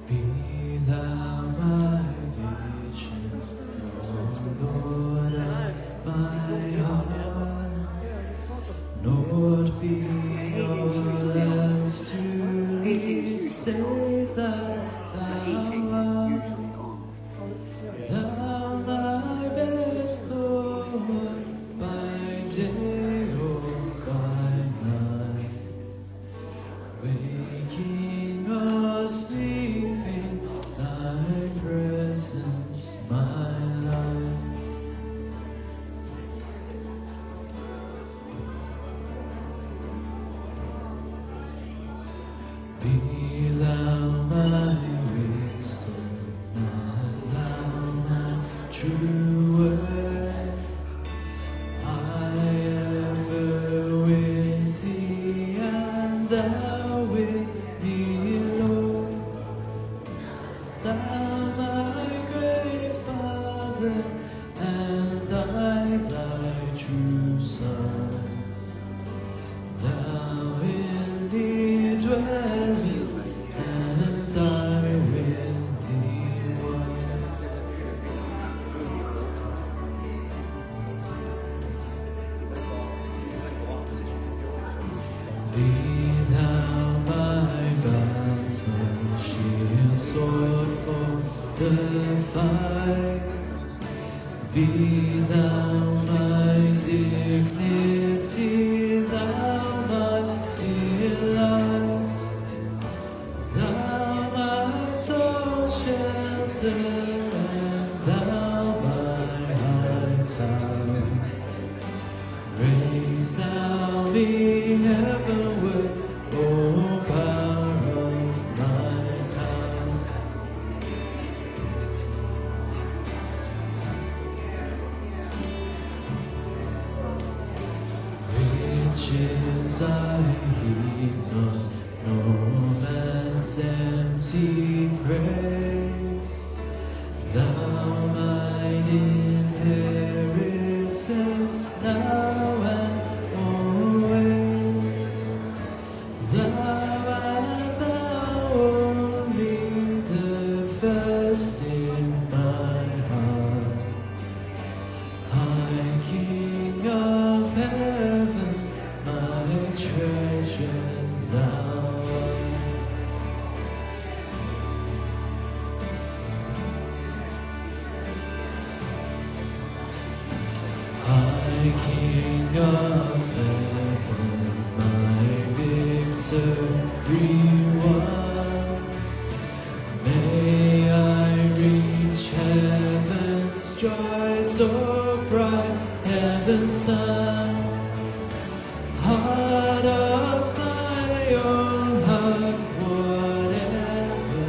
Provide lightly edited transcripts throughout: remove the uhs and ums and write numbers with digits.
Be thou my vision, Lord, and my heart. Lord, be all else to me, say that thou art. Thou my best Lord, by day or by night, waking or sleeping, thy presence my life. Be thou my wisdom, thou my true word. I ever with thee, and thou with me, Lord. Thou my great Father, and I thy true Son. Thou in thee dwelling, and I with thee one. Be thou my battle shield, sword for the fight. Be thou my dignity, thou my delight. Thou my soul shelter, and thou my high tower. Raise thou me heavenward, O power of my power. Riches I heap not, no man's empty praise. Thou mine inheritance now and always. Thou art thou only, the first in my heart. High King of heaven, my treasure thou art. High King of heaven, my victory won. May I reach heaven's joy so bright, heaven's sun. Heart of my own heart, whatever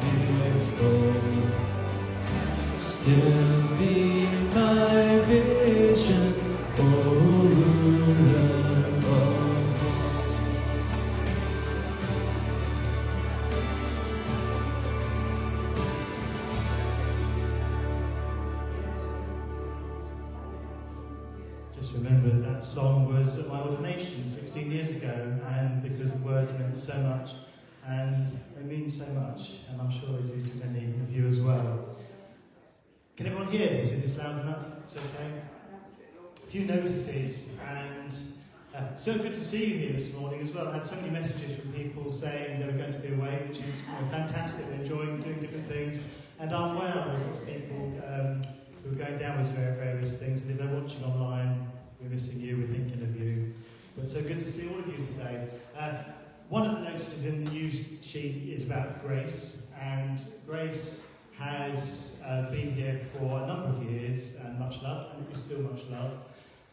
before, still be my vision, O ruler of all. Just remembered that song was at my ordination 16 years ago, and because the words meant so much, and they mean so much, and I'm sure they do to many of you as well. Can everyone hear this? Is this loud enough? It's okay? A few notices, and so good to see you here this morning as well. I had so many messages from people saying they were going to be away, which is fantastic. They're enjoying doing different things, and I'm well. There's lots of people who are going down with various things, and if they're watching online, we're missing you, we're thinking of you. But so good to see all of you today. One of the notices in the news sheet is about Grace, and Grace has been here for a number of years, and much love, and it is still much love,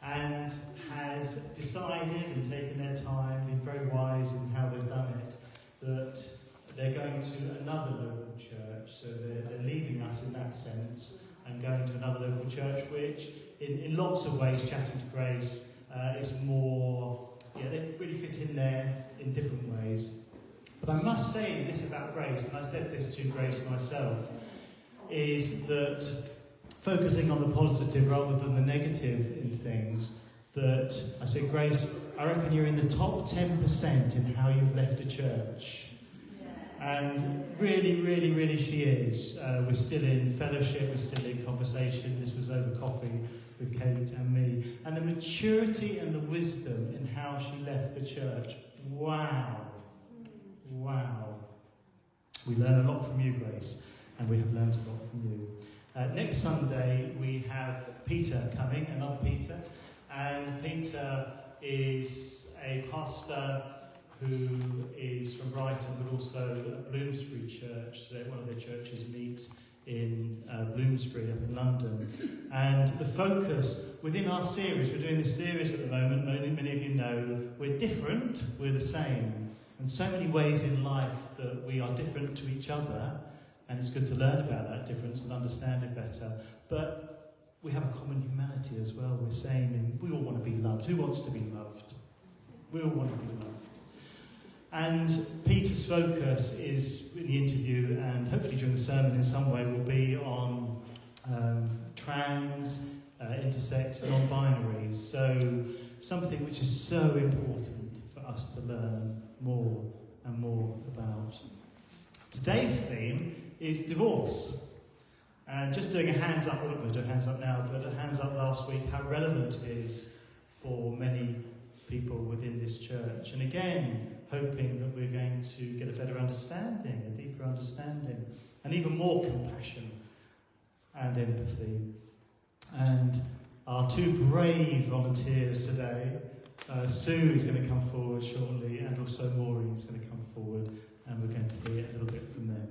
and has decided and taken their time, been very wise in how they've done it, that they're going to another local church. So they're leaving us in that sense and going to another local church, which in lots of ways, chatting to Grace, is more, they really fit in there in different ways. But I must say this about Grace, and I said this to Grace myself, is that focusing on the positive rather than the negative in things, that I said, Grace, I reckon you're in the top 10% in how you've left a church. And really, really, really she is. We're still in fellowship, we're still in conversation. This was over coffee with Kate and me. And the maturity and the wisdom in how she left the church. Wow. Wow. We learn a lot from you, Grace, and we have learned a lot from you. Next Sunday we have Peter coming, another Peter. And Peter is a pastor who is from Brighton, but also at Bloomsbury Church. So one of their churches meet in Bloomsbury up in London. And the focus within our series, we're doing this series at the moment, many of you know, we're different, we're the same. And so many ways in life that we are different to each other, and it's good to learn about that difference and understand it better. But we have a common humanity as well. We're saying we all want to be loved. Who wants to be loved? We all want to be loved. And Peter's focus is in the interview, and hopefully during the sermon in some way, will be on trans, intersex, and non-binaries. So something which is so important for us to learn more and more about. Today's theme is divorce. And just doing a hands up, we're not going to do a hands up now, but a hands up last week, how relevant it is for many people within this church. And again, hoping that we're going to get a better understanding, a deeper understanding, and even more compassion and empathy. And our two brave volunteers today, Sue is going to come forward shortly, and also Maureen is going to come forward, and we're going to hear a little bit from them.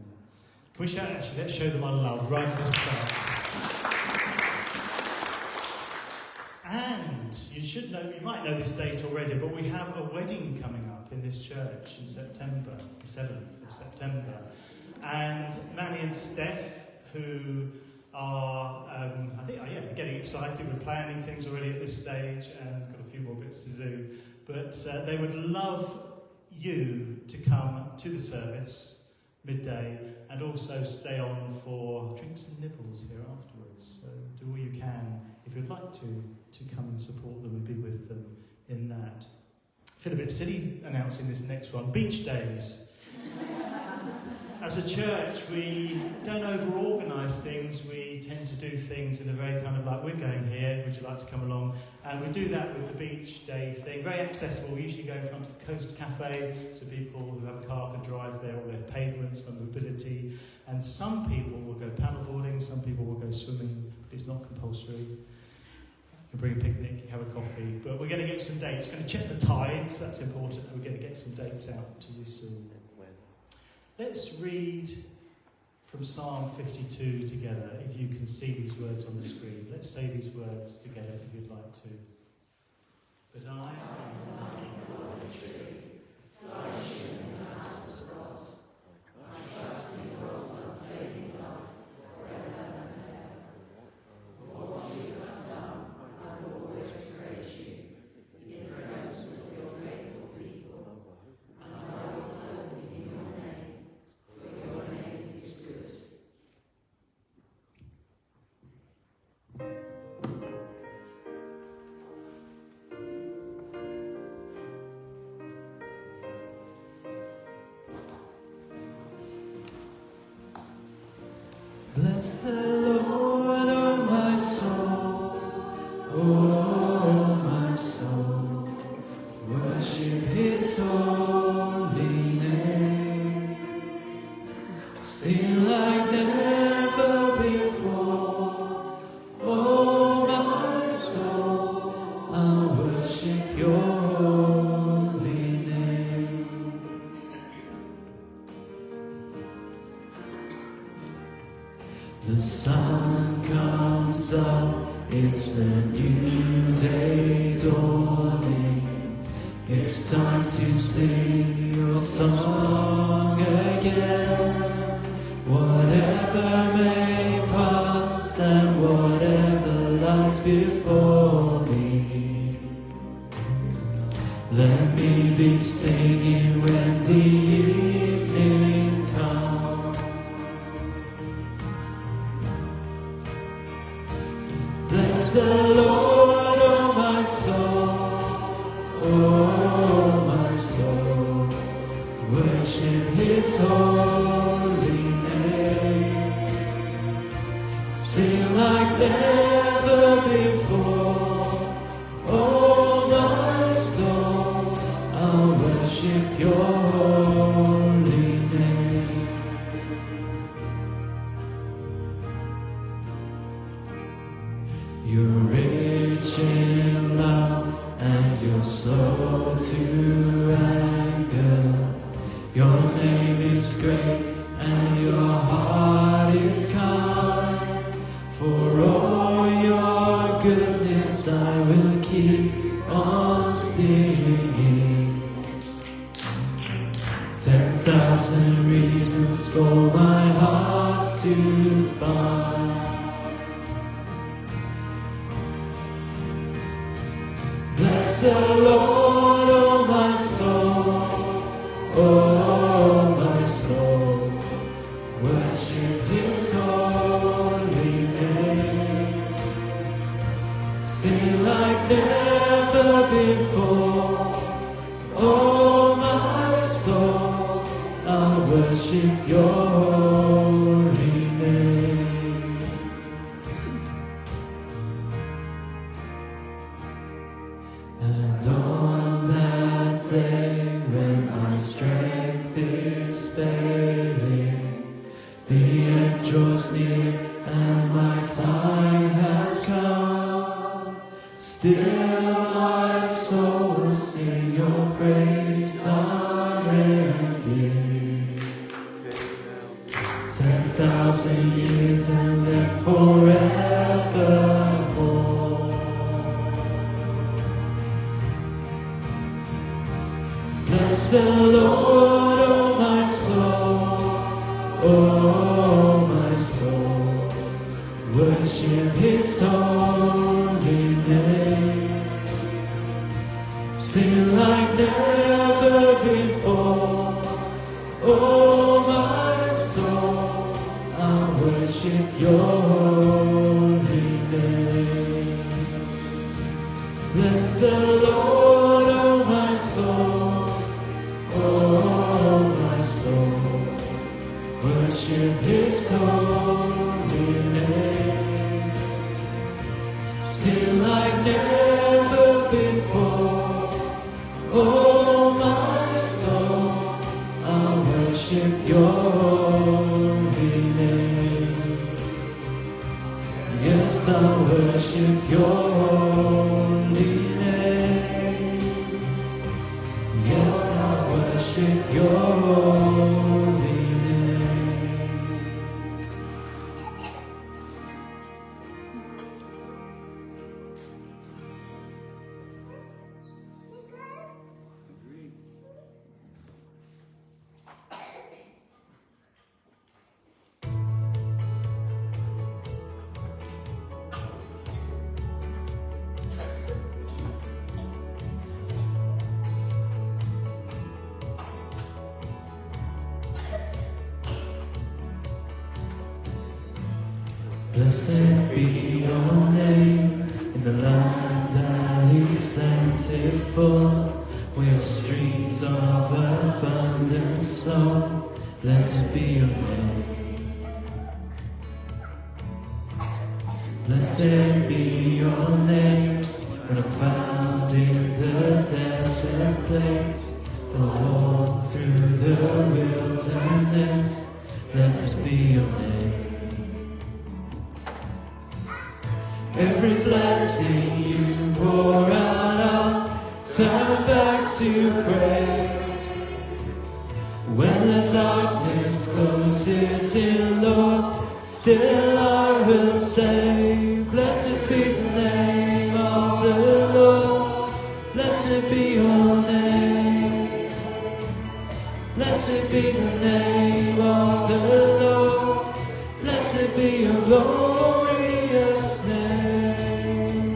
Can we show, actually, let's show them our love right at the start. And you should know, you might know this date already, but we have a wedding coming up in this church in September, the 7th of September. And Manny and Steph, who are, getting excited. We're planning things already at this stage and got a few more bits to do. But they would love you to come to the service midday and also stay on for drinks and nibbles here afterwards. So do all you can, if you'd like to come and support them and be with them in that. I feel a bit silly announcing this next one. Beach days. As a church, we don't over-organise things. We tend to do things in a very kind of like, we're going here, would you like to come along? And we do that with the beach day thing. Very accessible. We usually go in front of Coast Cafe, so people who have a car can drive there, or they have pavements for mobility. And some people will go paddleboarding, some people will go swimming, but it's not compulsory. You can bring a picnic, have a coffee. But we're going to get some dates. Going to check the tides, that's important. And we're going to get some dates out to you soon. Let's read from Psalm 52 together, if you can see these words on the screen. Let's say these words together if you'd like to. But I am like a tree, flourishing in the house of God. I trust in God's unfailing love forever and ever. For what you have done, I will always praise you in the presence of your faithful people, and I will hope in your name, for your name is good. Bless the Lord, oh my soul, oh my soul, worship His holy name. Sing like never before, oh my soul, I'll worship your holy name. The sun comes up, it's a new day dawning. It's time to sing your song again. Whatever may pass and whatever lies before me, let me be singing when the worship His holy name. Sing like never before. Oh my soul, I'll worship Your holy name. You're rich in love and You're slow to anger. Your name is great and Your heart is kind. For all Your goodness I will keep on singing. 10,000 reasons for my heart to find. Bless the Lord, oh my soul, oh my soul, worship His holy name. Sing like never before. Oh my soul, I'll worship Your holy name. And on that day when my strength is failing, the end draws near and my time has come. Still my soul will sing Your praise unending. 10,000 years and then forevermore. Bless the Lord, oh my soul, oh my soul, worship His holy name. Sing like never before. Oh my soul, I'll worship Your holy name. Bless the Lord, oh my soul, oh my soul, worship His holy name. Sing like never before. Oh my soul, I'll worship Your holy name. Yes, I'll worship Your holy name. Yes, I'll worship Your holy name. Blessed be Your name in the land that is plentiful, where streams of abundance flow. Blessed be Your name. Blessed be Your name when I'm found in the desert place, the walk through the wilderness. Blessed be Your name. Every blessing You pour out, I'll turn back to praise. When the darkness closes in, Lord, still I will say, blessed be the name of the Lord. Blessed be Your name. Blessed be the name of the Lord. Blessed be Your glorious name.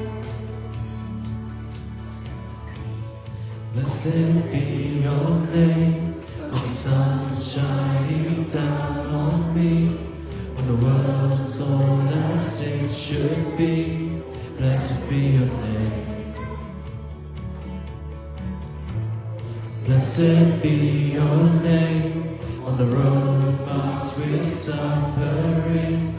Blessed be Your name when the sun shining down on me, when the world's all as it should be. Blessed be Your name. Blessed be your name. On the road marked with suffering,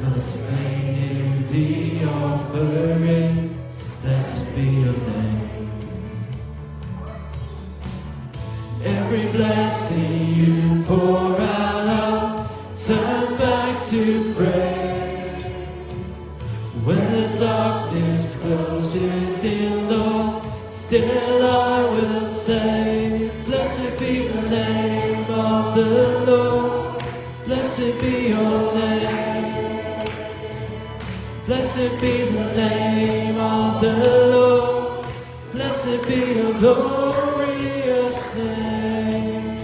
let us bring in the offering. Blessed be your name. Every blessing you pour out, I'll turn back to praise. When the darkness closes in, Lord, still I will say, blessed be the name of the Lord. Blessed be your name. Blessed be the name of the Lord. Blessed be your glorious name.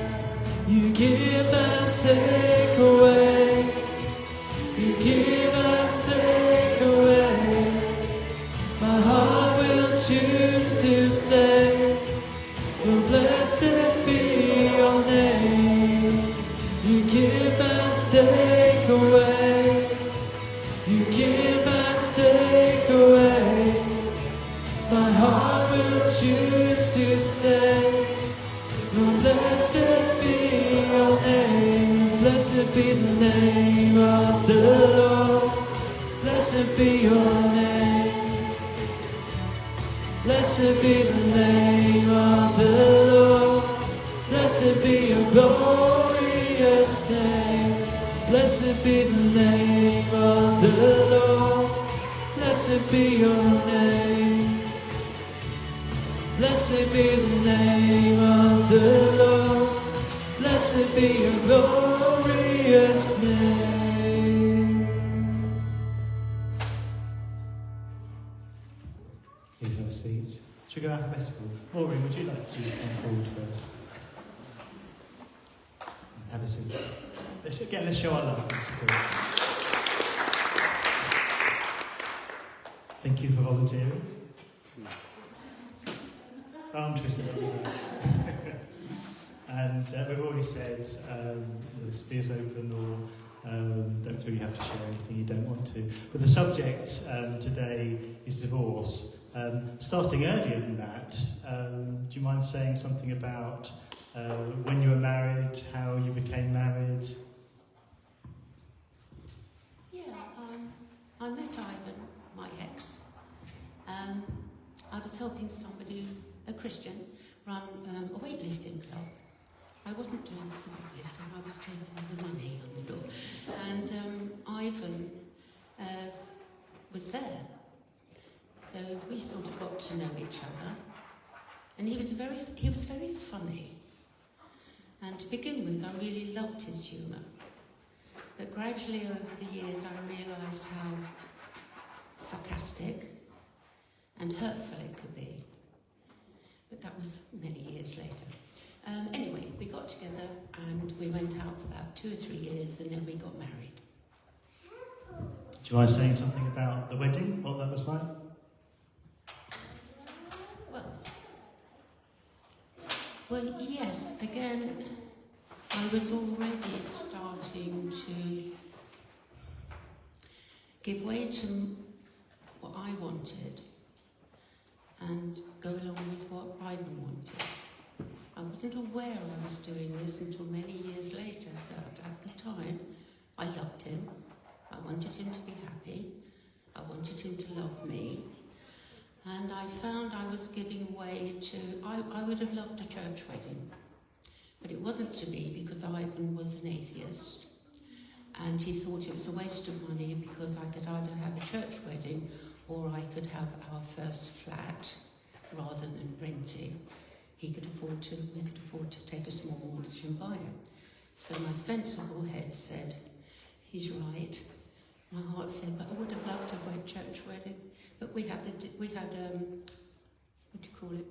You give and take away. You give and take away. My heart will choose to say, oh, blessed be your name. You give and take away. You give and take away. My heart will choose to say, oh, blessed be your name. Blessed be the name of the Lord. Blessed be your name. Blessed be the name of the Lord. Blessed be your glorious name. Blessed be the name of the Lord. Blessed be your name. Blessed be the name of the Lord. Blessed be your glorious name. Please have a seat. Should we go alphabetical? Maureen, would you like to come forward first? Have a seat. Let's show our love and support. Thank you for volunteering. Arm twisted up your And we've already said, be as open or don't feel you have to share anything you don't want to. But the subject today is divorce. Starting earlier than that, do you mind saying something about when you were married, how you became married? Yeah, I met Ivan, my ex. I was helping somebody, a Christian, run a weightlifting club. I wasn't doing the weightlifting, I was taking the money on the door. And Ivan was there. So we sort of got to know each other. And he was very funny. And to begin with, I really loved his humour. But gradually over the years, I realised how sarcastic and hurtful it could be. But that was many years later. Anyway, we got together and we went out for about 2 or 3 years and then we got married. Do you mind saying something about the wedding, what that was like? Well, yes, again, I was already starting to give way to what I wanted and go along with what Ivan wanted. I wasn't aware I was doing this until many years later, but at the time, I loved him. I wanted him to be happy. I wanted him to love me. And I found I was giving way to, I would have loved a church wedding, but it wasn't to be because Ivan was an atheist and he thought it was a waste of money because I could either have a church wedding or I could have our first flat rather than renting. We could afford to take a small mortgage and buy it. So my sensible head said, he's right. My heart said, but I would have loved a white church wedding. But we had what do you call it?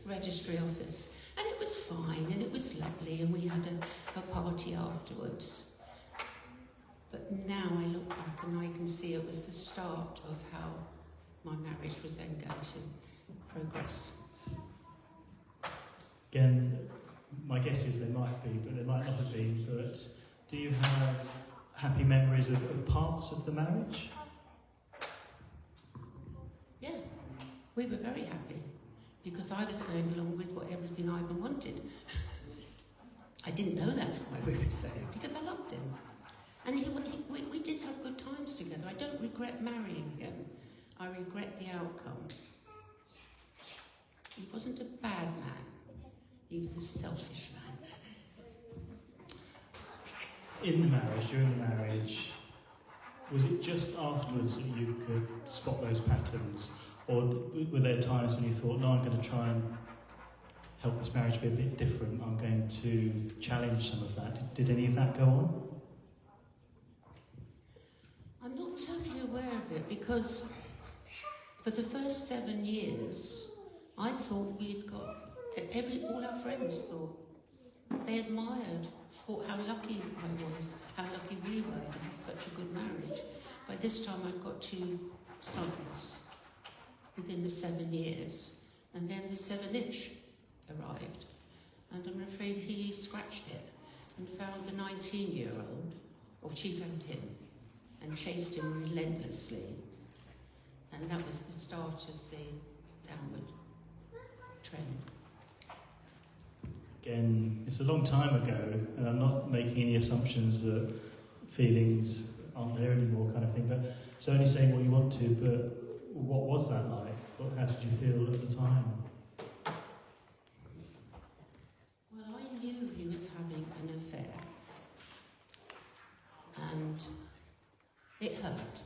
Registry office. And it was fine, and it was lovely, and we had a party afterwards. But now I look back and I can see it was the start of how my marriage was then going to progress. Again, my guess is there might be, but there might not have been. But do you have happy memories of parts of the marriage? Yeah, we were very happy because I was going along with what everything Ivan wanted. I didn't know that's why we were saved, because I loved him. And we did have good times together. I don't regret marrying him. I regret the outcome. He wasn't a bad man. He was a selfish man. In the marriage, during the marriage, was it just afterwards that you could spot those patterns? Or were there times when you thought, no, I'm going to try and help this marriage be a bit different, I'm going to challenge some of that? Did any of that go on? I'm not totally aware of it, because for the first 7 years, I thought we'd got, all our friends thought, they admired, thought how lucky I was, how lucky we were to have such a good marriage. By this time I'd got 2 sons within the 7 years, and then the 7-ish arrived. And I'm afraid he scratched it and found a 19-year-old, or she found him, and chased him relentlessly. And that was the start of the downward trend. Again, it's a long time ago, and I'm not making any assumptions that feelings aren't there anymore kind of thing, but it's only saying what you want to, but what was that like? How did you feel at the time? Well, I knew he was having an affair, and it hurt.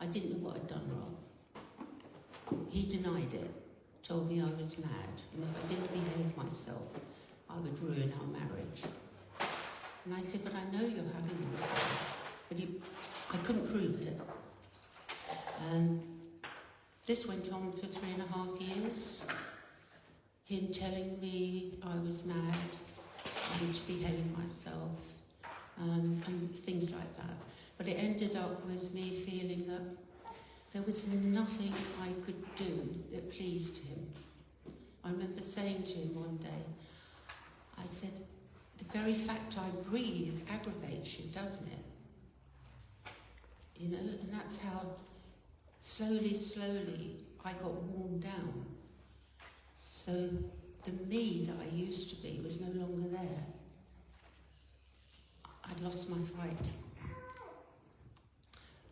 I didn't know what I'd done wrong. He denied it, told me I was mad, and if I didn't behave myself, I would ruin our marriage. And I said, but I know you're having an affair. But I couldn't prove it. This went on for 3.5 years. Him telling me I was mad, and to behave myself, and things like that. But it ended up with me feeling that there was nothing I could do that pleased him. I remember saying to him one day, I said, the very fact I breathe aggravates you, doesn't it? You know, and that's how slowly I got worn down. So the me that I used to be was no longer there. I'd lost my fight.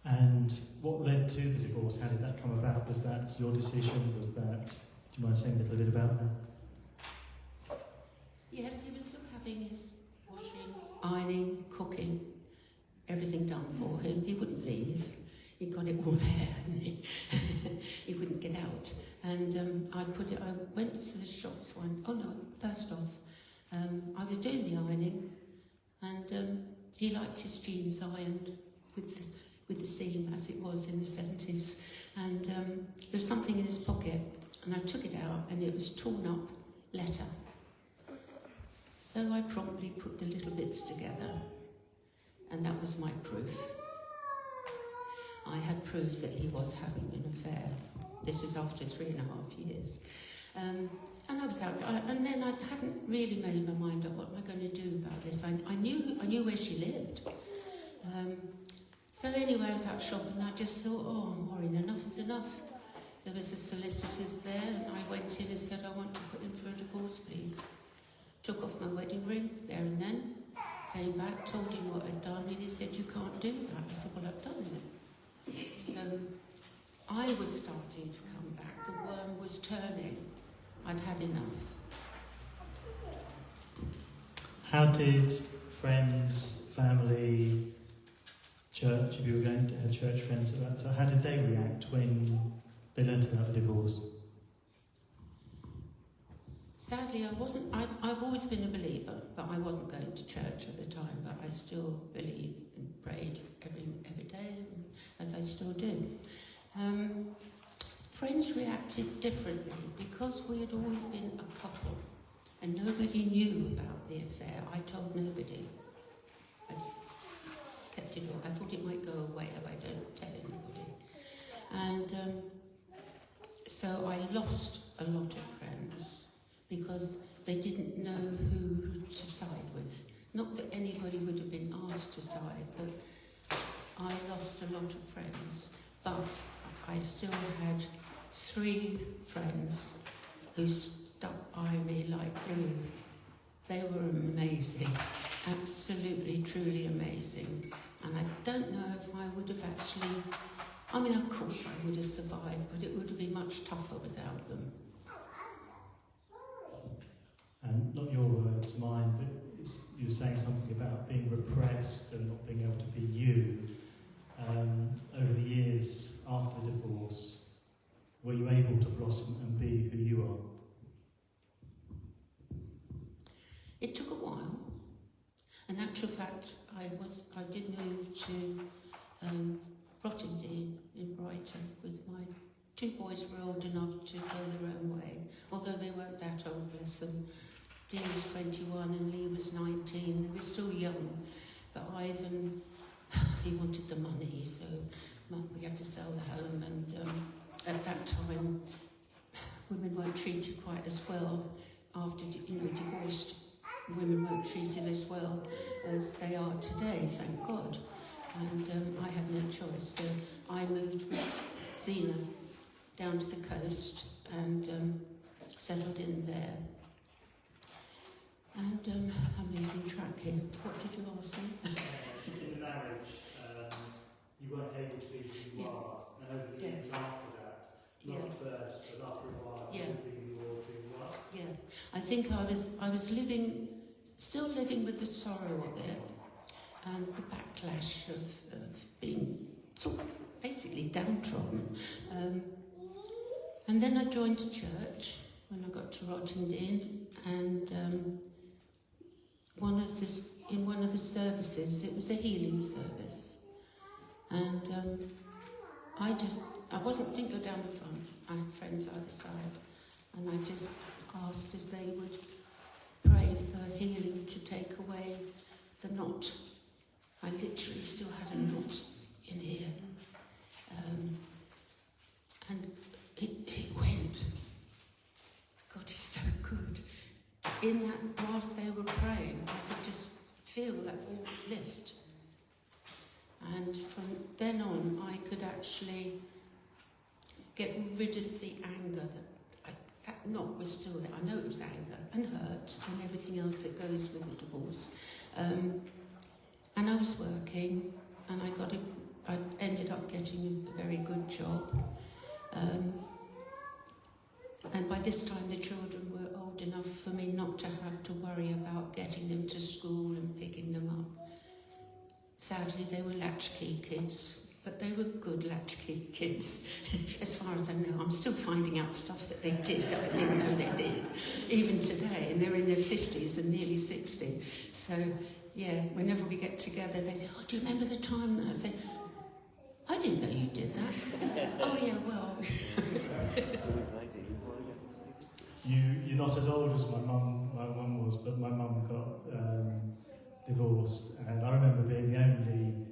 And what led to the divorce? How did that come about? Was that your decision? Was that, do you mind saying a little bit about that? Yes, he was still having his washing, ironing, cooking, everything done for him. He wouldn't leave. He got it all there, hadn't he? He wouldn't get out. And I went to the shops first off, I was doing the ironing, and he liked his jeans ironed with the seam as it was in the 70s. And there was something in his pocket, and I took it out, and it was torn up letter. So I promptly put the little bits together, and that was my proof. I had proof that he was having an affair. This was after 3.5 years. And I was out, and then I hadn't really made my mind up, what am I going to do about this? I knew where she lived. So anyway, I was out shopping, and I just thought, oh, Maureen, enough is enough. There was a solicitor's there, and I went in and said, I want to put in for a divorce, please. Took off my wedding ring there and then, came back, told him what I'd done, and he said, you can't do that. I said, well, I've done it. So I was starting to come back. The worm was turning. I'd had enough. How did friends, family, church, if you were going to have church friends at that time, how did they react when they learned about the divorce? Sadly, I've always been a believer, but I wasn't going to church at the time, but I still believe and prayed every day, as I still do. Friends reacted differently because we had always been a couple and nobody knew about the affair. I told nobody. I kept it all. I thought it might go away if I don't tell anybody. And so I lost a lot of friends because they didn't know who to side with. Not that anybody would have been asked to side, but I lost a lot of friends. But I still had 3 friends who stuck by me like glue. They were amazing, absolutely, truly amazing. And I don't know if I would have actually, I mean, of course I would have survived, but it would have been much tougher without them. And not your words, mine, but you were saying something about being repressed and not being able to be you. Over the years after the divorce, were you able to blossom and be who you are? It took a while. In actual fact, I did move to Rottingdean in Brighton with my two boys were old enough to go their own way, although they weren't that old, bless them. Dean was 21 and Lee was 19. They were still young, but Ivan, he wanted the money, so we had to sell the home, and at that time, women weren't treated quite as well. After divorced, women weren't treated as well as they are today, thank God. And I had no choice, so I moved with Zena down to the coast and settled in there. And I'm losing track here. What did you ask me? In marriage, you weren't able to be who you are, and over the years after that, not at first, but after a while, you were who you are. Yeah, I think I was still living with the sorrow of it, and the backlash of being sort of basically downtrodden. And then I joined a church when I got to Rottingdean, and in one of the services, it was a healing service, and didn't go down the front. I had friends either side, and I just asked if they would pray for healing to take away the knot. I literally still had a knot in here, and it went. God is so good. In that, whilst they were praying, I could just feel that all lift. And from then on, I could actually get rid of the anger. That knot was still there. I know it was anger and hurt and everything else that goes with a divorce. And I was working, and I ended up getting a very good job. And by this time the children were old enough for me not to have to worry about getting them to school and picking them up. Sadly, they were latchkey kids, but they were good latchkey kids. As far as I know, I'm still finding out stuff that they did that I didn't know they did, even today, and they're in their 50s and nearly 60. So, yeah, whenever we get together, they say, "Oh, do you remember the time?" And I say, "I didn't know you did that." "Oh, yeah, well..." You're not as old as my mum was, but my mum got divorced, and I remember being the only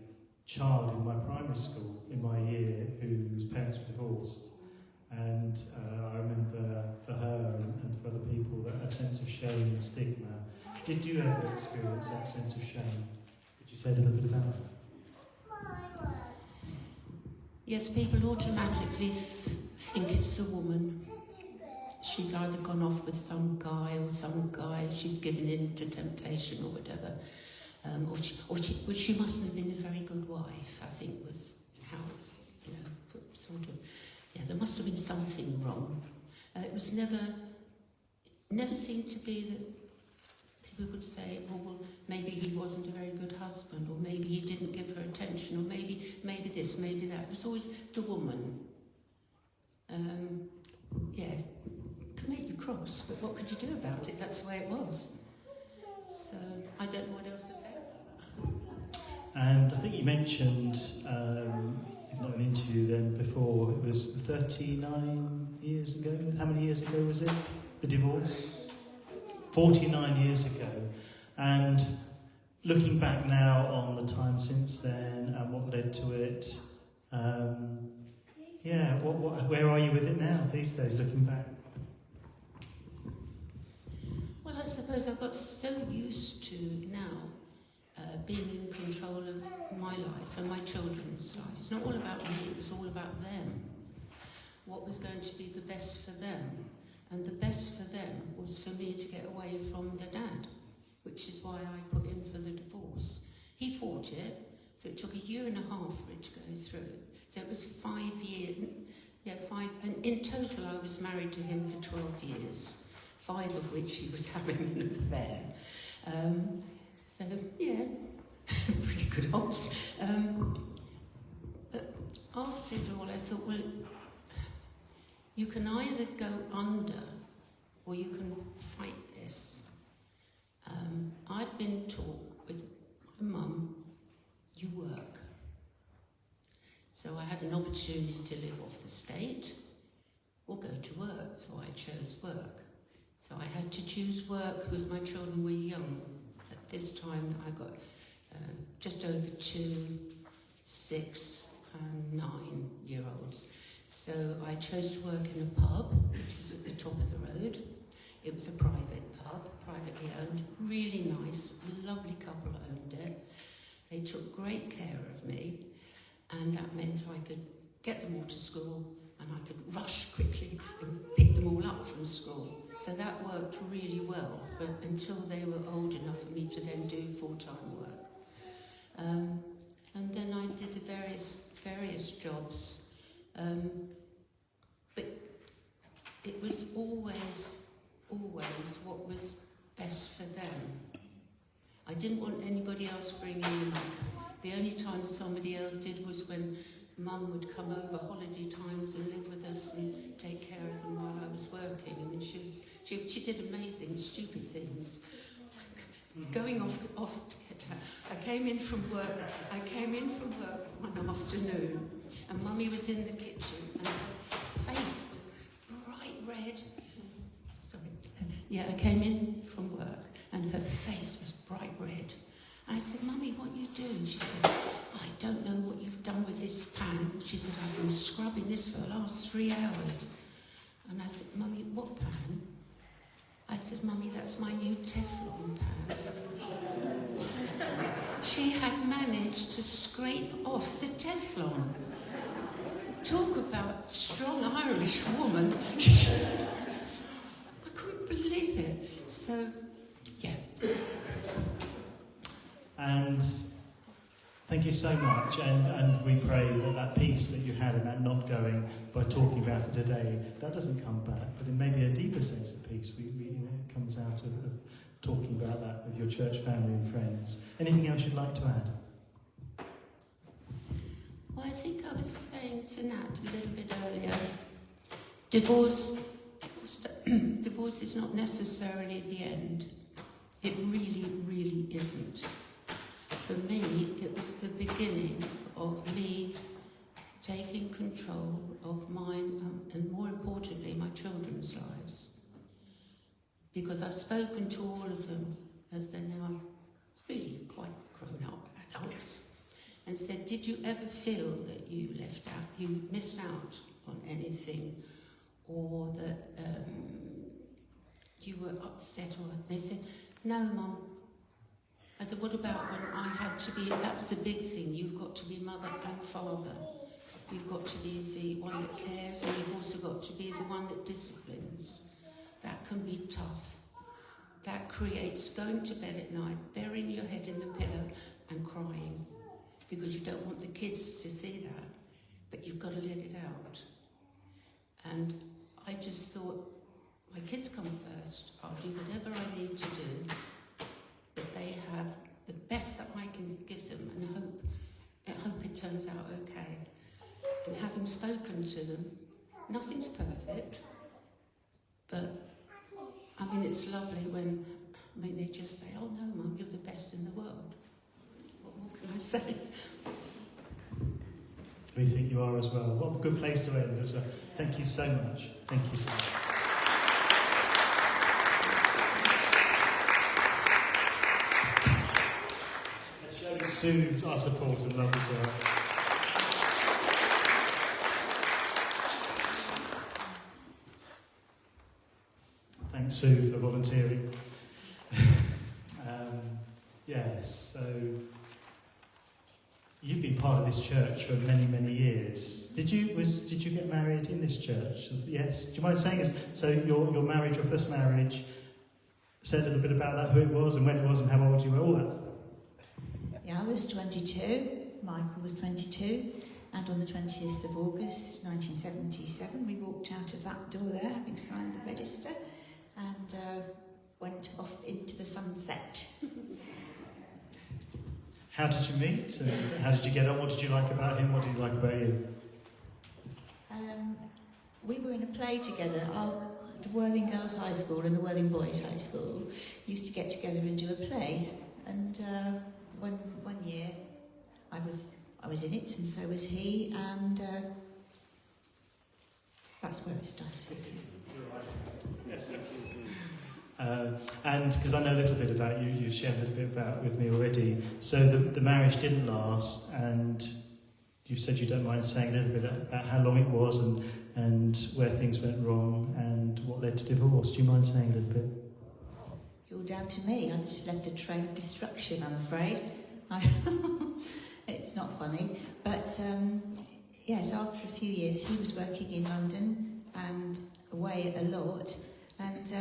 child in my primary school in my year whose parents were divorced, and I remember for her and for other people that sense of shame and stigma. Did you ever experience that sense of shame? Could you say a little bit about it? Yes, people automatically think it's the woman. She's either gone off with some guy, she's given in to temptation or whatever. Or she mustn't have been a very good wife, I think was how it's, sort of, there must have been something wrong. It was never seemed to be that people would say, well, maybe he wasn't a very good husband, or maybe he didn't give her attention, or maybe this, maybe that. It was always the woman. Could make you cross, but what could you do about it? That's the way it was. So I don't know what else to say about that. And I think you mentioned, if not an interview then before, it was 39 years ago. How many years ago was it, the divorce? 49 years ago. And looking back now on the time since then and what led to it, where are you with it now these days, looking back? Well, I suppose I've got so used to now being in control of my life and my children's life. It's not all about me, it was all about them. What was going to be the best for them. And the best for them was for me to get away from the dad, which is why I put in for the divorce. He fought it, so it took 1.5 years for it to go through. So it was 5 years, and in total I was married to him for 12 years, 5 of which he was having an affair. So, yeah, pretty good odds. But after it all, I thought, well, you can either go under or you can fight this. I'd been taught with my mum, you work. So I had an opportunity to live off the state or go to work, so I chose work. So I had to choose work because my children were young. At this time I got just over 2, 6 and 9-year-olds. So I chose to work in a pub, which was at the top of the road. It was a private pub, privately owned, really nice, lovely couple owned it. They took great care of me, and that meant I could get them all to school and I could rush quickly and pick them all up from school. So that worked really well, but until they were old enough for me to then do full-time work. And then I did various jobs, but it was always what was best for them. I didn't want anybody else bringing them up. The only time somebody else did was when Mum would come over holiday times and live with us and take care of them while I was working. I mean, she did amazing, stupid things. Going off to get her. I came in from work one afternoon, and Mummy was in the kitchen, and her face was bright red. Sorry. Yeah, I came in from work, and her face was bright red. And I said, Mummy, what are you doing? She said, I don't know what you've done with this pan. She said, I've been scrubbing this for the last 3 hours. And I said, Mummy, what pan? I said, Mummy, that's my new Teflon pan. She had managed to scrape off the Teflon. Talk about strong Irish woman. I couldn't believe it. So, yeah. And thank you so much, and we pray that peace that you had in that not going, by talking about it today, that doesn't come back, but it may be a deeper sense of peace. It comes out of talking about that with your church family and friends. Anything else you'd like to add? Well, I think I was saying to Nat a little bit earlier, divorce is not necessarily the end. It really, really isn't. For me, it was the beginning of me taking control of mine and, more importantly, my children's lives. Because I've spoken to all of them as they're now really quite grown-up adults, and said, did you ever feel that you left out, you missed out on anything, or that you were upset? Or they said, no, Mum. I said, what about when I had to be, that's the big thing, you've got to be mother and father. You've got to be the one that cares, and you've also got to be the one that disciplines. That can be tough. That creates going to bed at night, burying your head in the pillow and crying, because you don't want the kids to see that, but you've got to let it out. And I just thought, my kids come first, I'll do whatever I need to do, that they have the best that I can give them, and I hope it turns out okay. And having spoken to them, nothing's perfect, but I mean, it's lovely when they just say, oh no, Mum, you're the best in the world. What more can I say? We think you are as well. What a good place to end as well. Thank you so much. Thank you so much. Sue, our support and love as well. Thanks, Sue, for volunteering. Yes, so you've been part of this church for many, many years. Did you get married in this church? Yes. Do you mind saying this? So your marriage, your first marriage, say a little bit about that, who it was and when it was and how old you were, all that stuff. Yeah, I was 22, Michael was 22, and on the 20th of August 1977 we walked out of that door there, having signed the register, and went off into the sunset. How did you meet? How did you get on? What did you like about him? What did he like about you? We were in a play together. The Worthing Girls High School and the Worthing Boys High School used to get together and do a play. And one year I was in it, and so was he, and that's where it started. And because I know a little bit about you, you shared a little bit about with me already. So the marriage didn't last, and you said you don't mind saying a little bit about how long it was and where things went wrong and what led to divorce. Do you mind saying a little bit? It's all down to me. I just left a trail of destruction, I'm afraid. It's not funny, but yes, after a few years he was working in London and away a lot, and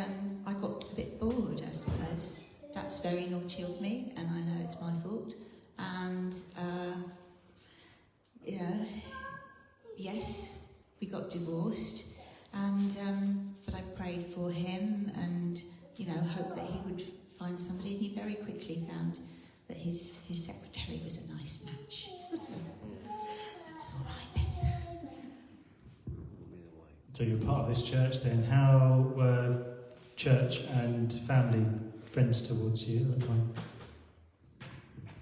I got a bit bored, I suppose. That's very naughty of me, and I know it's my fault. And yes, we got divorced, and but I prayed for him, and hoped that he would find somebody, and he very quickly found that his secretary was a nice match. So that's all right then. So you're part of this church then. How were church and family friends towards you at the time?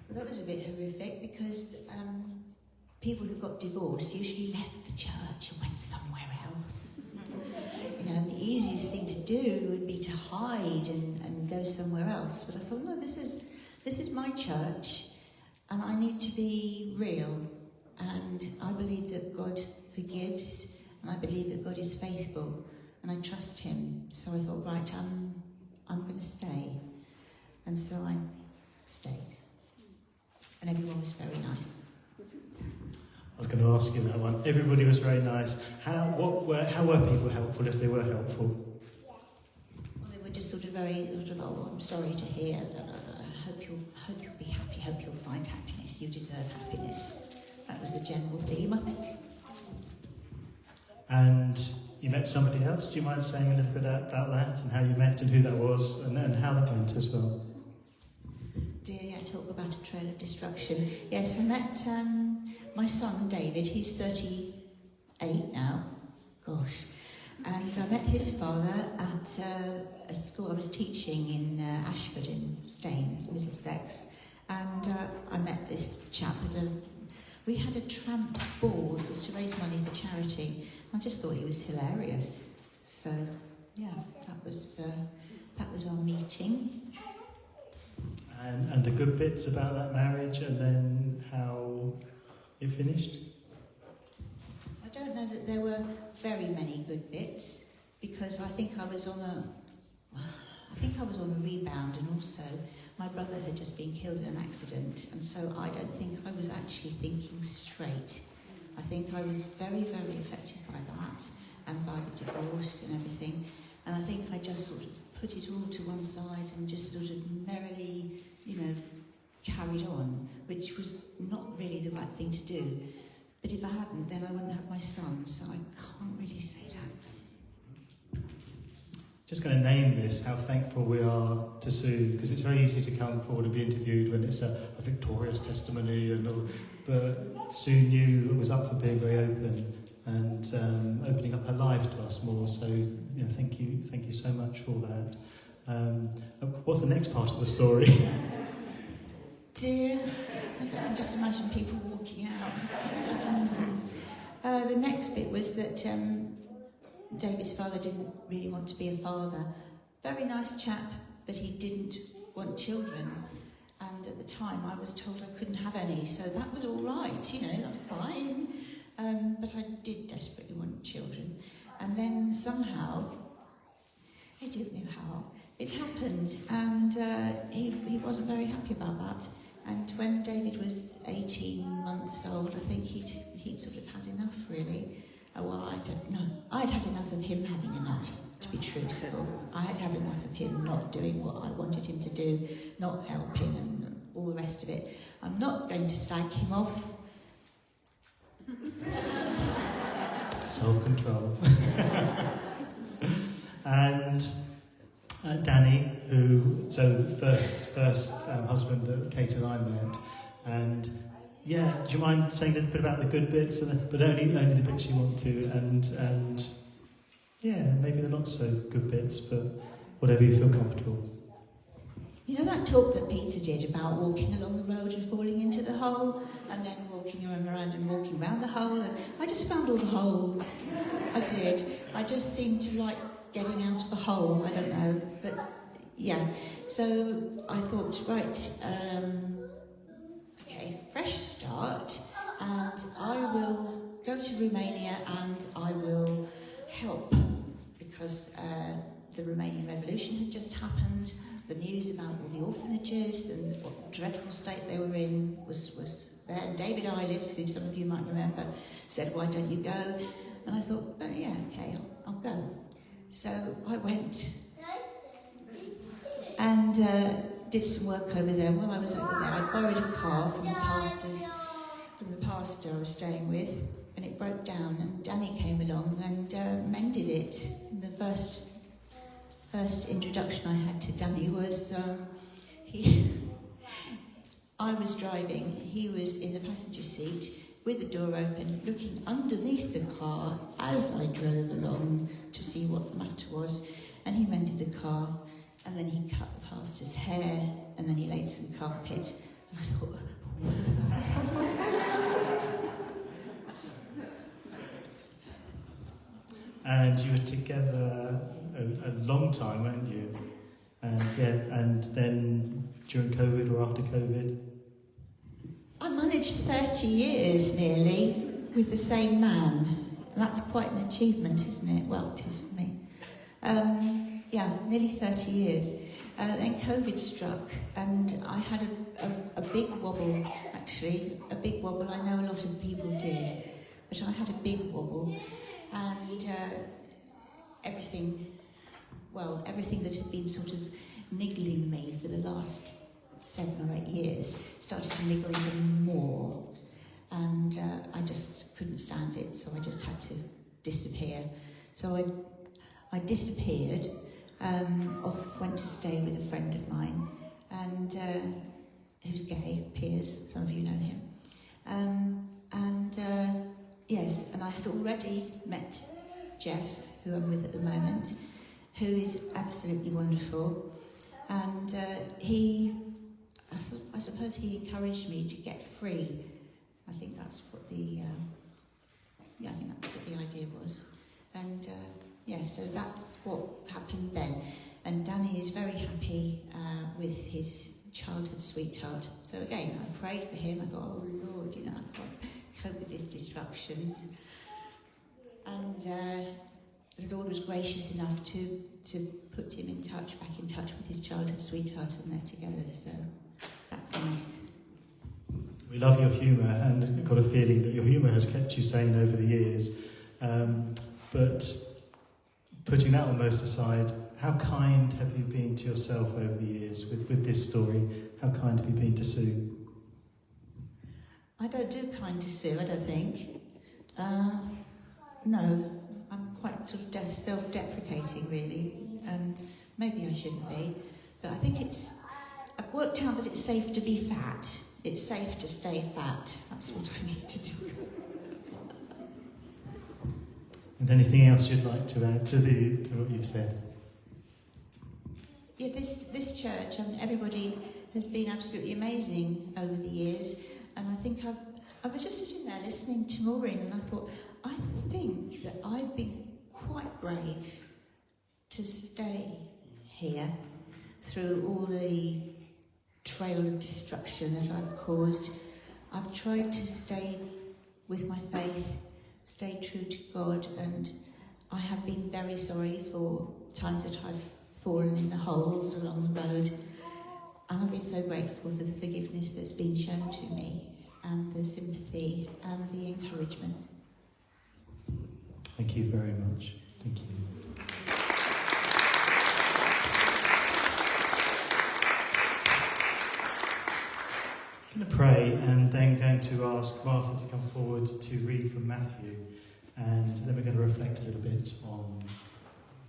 Well, that was a bit horrific because people who got divorced usually left the church and went somewhere else. And the easiest thing to do would be to hide and go somewhere else. But I thought, no, this is my church, and I need to be real. And I believe that God forgives, and I believe that God is faithful, and I trust him. So I thought, right, I'm going to stay. And so I stayed. And everyone was very nice. I was going to ask you that one. Everybody was very nice. How were people helpful, if they were helpful? Well, they were just sort of very, oh, I'm sorry to hear. Hope you'll be happy. Hope you'll find happiness. You deserve happiness. That was the general theme, I think. And you met somebody else. Do you mind saying a little bit about that and how you met and who that was and how that went as well? Dear, I talk about a trail of destruction. Yes, I met my son David. He's 38 now. Gosh. And I met his father at a school I was teaching in Ashford in Staines, Middlesex. And I met this chap we had a tramps ball that was to raise money for charity. I just thought he was hilarious. So, yeah, that was our meeting. And the good bits about that marriage, and then how it finished? I don't know that there were very many good bits, because I think I was on a rebound, and also my brother had just been killed in an accident, and so I don't think I was actually thinking straight. I think I was very, very affected by that, and by the divorce and everything, and I think I just sort of put it all to one side and just sort of merrily, carried on, which was not really the right thing to do. But if I hadn't, then I wouldn't have my son, so I can't really say that. Just going to name this, how thankful we are to Sue, because it's very easy to come forward and be interviewed when it's a victorious testimony, but Sue knew it was up for being very open and opening up her life to us more. So, thank you so much for that. What's the next part of the story? Dear, I can just imagine people walking out. The next bit was that David's father didn't really want to be a father. Very nice chap, but he didn't want children. And at the time I was told I couldn't have any, so that was all right, that's fine. But I did desperately want children. And then somehow, I don't know how, it happened, and he wasn't very happy about that. And when David was 18 soul. I think he'd sort of had enough, really. Well, I don't know. I'd had enough of him having enough, to be truthful. I had had enough of him not doing what I wanted him to do, not helping and all the rest of it. I'm not going to slag him off. Self-control. And Danny, so the first husband that Kate and I met, and yeah, do you mind saying a little bit about the good bits, but only the bits you want to, and yeah, maybe the not so good bits, but whatever you feel comfortable. You know that talk that Peter did about walking along the road and falling into the hole, and then walking around and walking around the hole, and I just found all the holes. I did. I just seemed to like getting out of a hole, I don't know, but yeah. So I thought, right, okay, fresh start, and I will go to Romania and I will help, because the Romanian Revolution had just happened. The news about all the orphanages and what a dreadful state they were in was there. And David Iliff, who some of you might remember, said, "Why don't you go?" And I thought, oh yeah, okay, I'll go. So I went and did some work over there. While I was over there, I borrowed a car from the pastor I was staying with, and it broke down. And Danny came along and mended it. And the first introduction I had to Danny was I was driving, he was in the passenger seat with the door open, looking underneath the car as I drove along to see what the matter was, and he mended the car, and then he cut the pastor's hair, and then he laid some carpet, and I thought, And you were together a long time, weren't you? And yeah, and then during COVID or after COVID? I managed 30 years nearly with the same man. That's quite an achievement, isn't it? Well, it is for me. Yeah, nearly 30 years. Then COVID struck, and I had a big wobble, actually. A big wobble. I know a lot of people did, but I had a big wobble. And everything that had been sort of niggling me for the last 7 or 8 years started to niggle even more. And I just couldn't stand it, so I just had to disappear. So I disappeared, went to stay with a friend of mine, and who's gay, Piers, some of you know him. Yes, and I had already met Jeff, who I'm with at the moment, who is absolutely wonderful. And I suppose he encouraged me to get free. I think that's what the idea was. And yes, so that's what happened then. And Danny is very happy with his childhood sweetheart. So again, I prayed for him. I thought, oh Lord, I can't cope with this destruction. And the Lord was gracious enough to put him back in touch with his childhood sweetheart, and they're together. So that's nice. We love your humour, and I've got a feeling that your humour has kept you sane over the years. But putting that almost aside, how kind have you been to yourself over the years with this story? How kind have you been to Sue? I don't do kind to Sue, I don't think. No, I'm quite sort of self-deprecating, really, and maybe I shouldn't be. But I think I've worked out that it's safe to be fat. It's safe to stay fat. That's what I need to do. And anything else you'd like to add to what you've said? Yeah, this church, everybody has been absolutely amazing over the years, and I think I was just sitting there listening to Maureen, and I thought, I think that I've been quite brave to stay here through all the trail of destruction that I've caused. I've tried to stay with my faith, stay true to God, and I have been very sorry for times that I've fallen in the holes along the road, and I've been so grateful for the forgiveness that's been shown to me and the sympathy encouragement. Thank you very much. Thank you. I'm going to pray and then going to ask Martha to come forward to read from Matthew, and then we're going to reflect a little bit on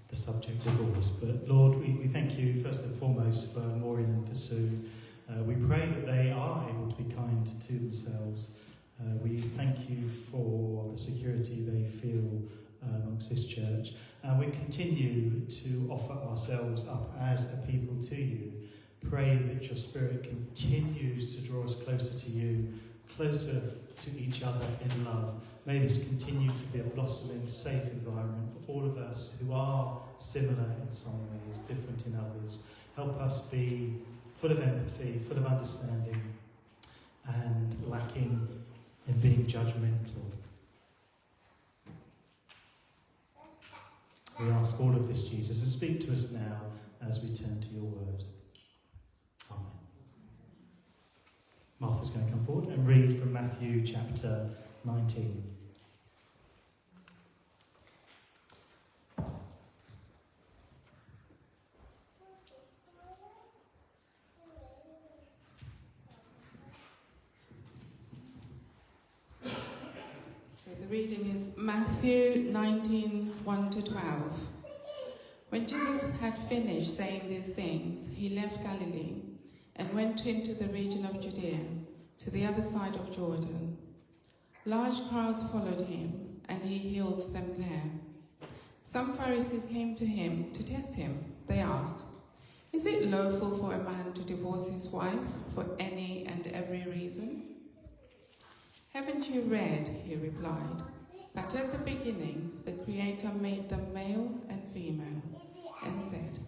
the subject of divorce. But Lord, we thank you first and foremost for Maureen and for Sue. We pray that they are able to be kind to themselves. We thank you for the security they feel amongst this church. And we continue to offer ourselves up as a people to you. Pray that your Spirit continues to draw us closer to you, closer to each other in love. May this continue to be a blossoming, safe environment for all of us who are similar in some ways, different in others. Help us be full of empathy, full of understanding, and lacking in being judgmental. We ask all of this, Jesus, and speak to us now as we turn to your word. Amen. Martha's going to come forward and read from Matthew chapter 19. The reading is Matthew 19, 1 to 12. When Jesus had finished saying these things, he left Galilee and went into the region of Judea, to the other side of Jordan. Large crowds followed him, and he healed them there. Some Pharisees came to him to test him. They asked, "Is it lawful for a man to divorce his wife for any and every reason?" "Haven't you read," he replied, "that at the beginning the Creator made them male and female, and said,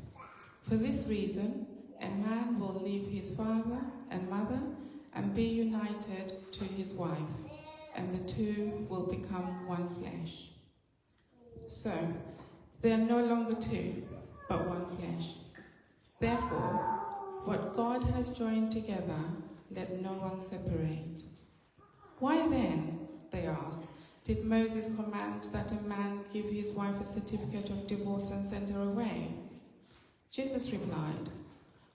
'For this reason a man will leave his father and mother and be united to his wife, and the two will become one flesh.' So they are no longer two, but one flesh. Therefore, what God has joined together, let no one separate." "Why then," they asked, "did Moses command that a man give his wife a certificate of divorce and send her away?" Jesus replied,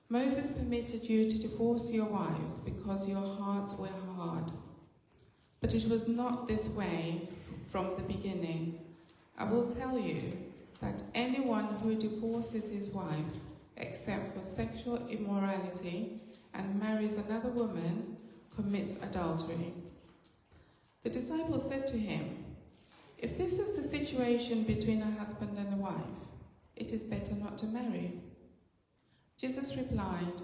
"Moses permitted you to divorce your wives because your hearts were hard. But it was not this way from the beginning. I will tell you that anyone who divorces his wife, except for sexual immorality, and marries another woman, commits adultery." The disciples said to him, "If this is the situation between a husband and a wife, it is better not to marry." Jesus replied,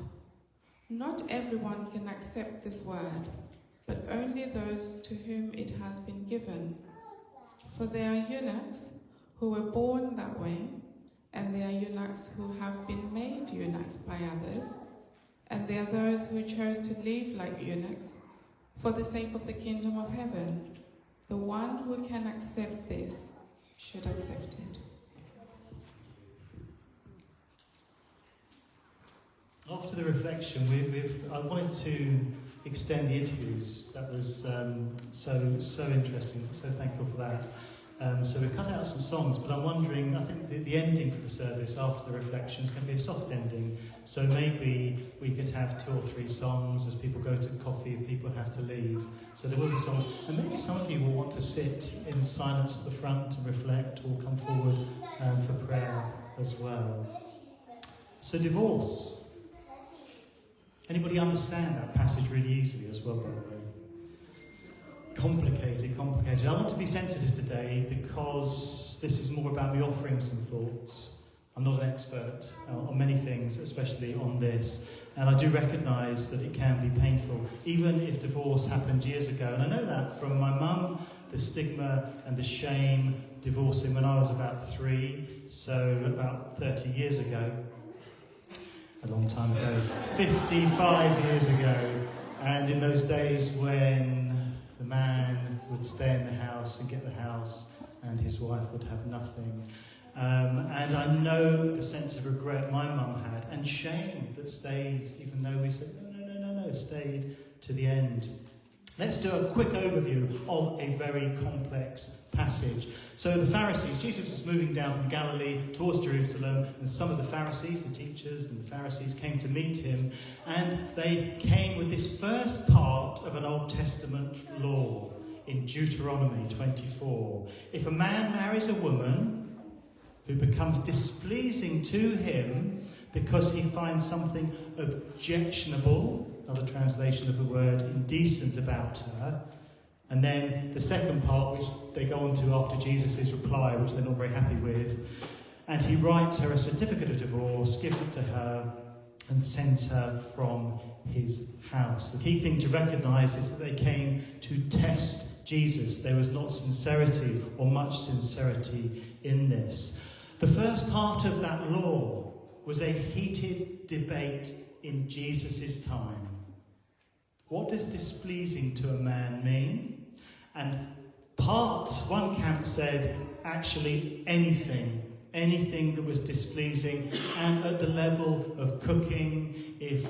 "Not everyone can accept this word, but only those to whom it has been given. For there are eunuchs who were born that way, and there are eunuchs who have been made eunuchs by others, and there are those who chose to live like eunuchs for the sake of the kingdom of heaven. The one who can accept this should accept it." After the reflection, I wanted to extend the interviews. That was so interesting. So thankful for that. So we cut out some songs, but I'm wondering, I think the ending for the service after the reflection is going to be a soft ending. So maybe we could have 2 or 3 songs as people go to coffee, if people have to leave. So there will be songs. And maybe some of you will want to sit in silence at the front and reflect, or come forward for prayer as well. So divorce. Anybody understand that passage really easily as well, by the way? Complicated. I want to be sensitive today because this is more about me offering some thoughts. I'm not an expert on many things, especially on this. And I do recognise that it can be painful, even if divorce happened years ago. And I know that from my mum, the stigma and the shame divorcing when I was about 3, so about 30 years ago. A long time ago, 55 years ago. And in those days when the man would stay in the house and get the house, and his wife would have nothing. And I know the sense of regret my mum had, and shame that stayed, even though we said, no, stayed to the end. Let's do a quick overview of a very complex passage. So the Pharisees, Jesus was moving down from Galilee towards Jerusalem, and some of the Pharisees, the teachers and the Pharisees, came to meet him, and they came with this first part of an Old Testament law in Deuteronomy 24. If a man marries a woman who becomes displeasing to him because he finds something objectionable, another translation of the word indecent, about her, and then the second part, which they go on to after Jesus' reply, which they're not very happy with, and he writes her a certificate of divorce, gives it to her, and sends her from his house. The key thing to recognise is that they came to test Jesus. There was not sincerity or much sincerity in this. The first part of that law was a heated debate in Jesus' time. What does displeasing to a man mean? And one camp said, actually anything that was displeasing, and at the level of cooking, if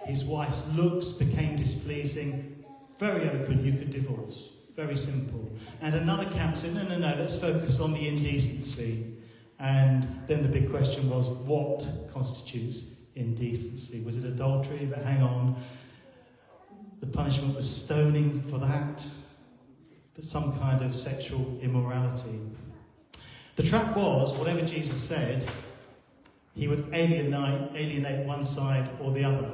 his wife's looks became displeasing, very open, you could divorce. Very simple. And another camp said, no, let's focus on the indecency. And then the big question was, what constitutes indecency? Was it adultery? But hang on. The punishment was stoning for that, but some kind of sexual immorality. The trap was, whatever Jesus said, he would alienate one side or the other.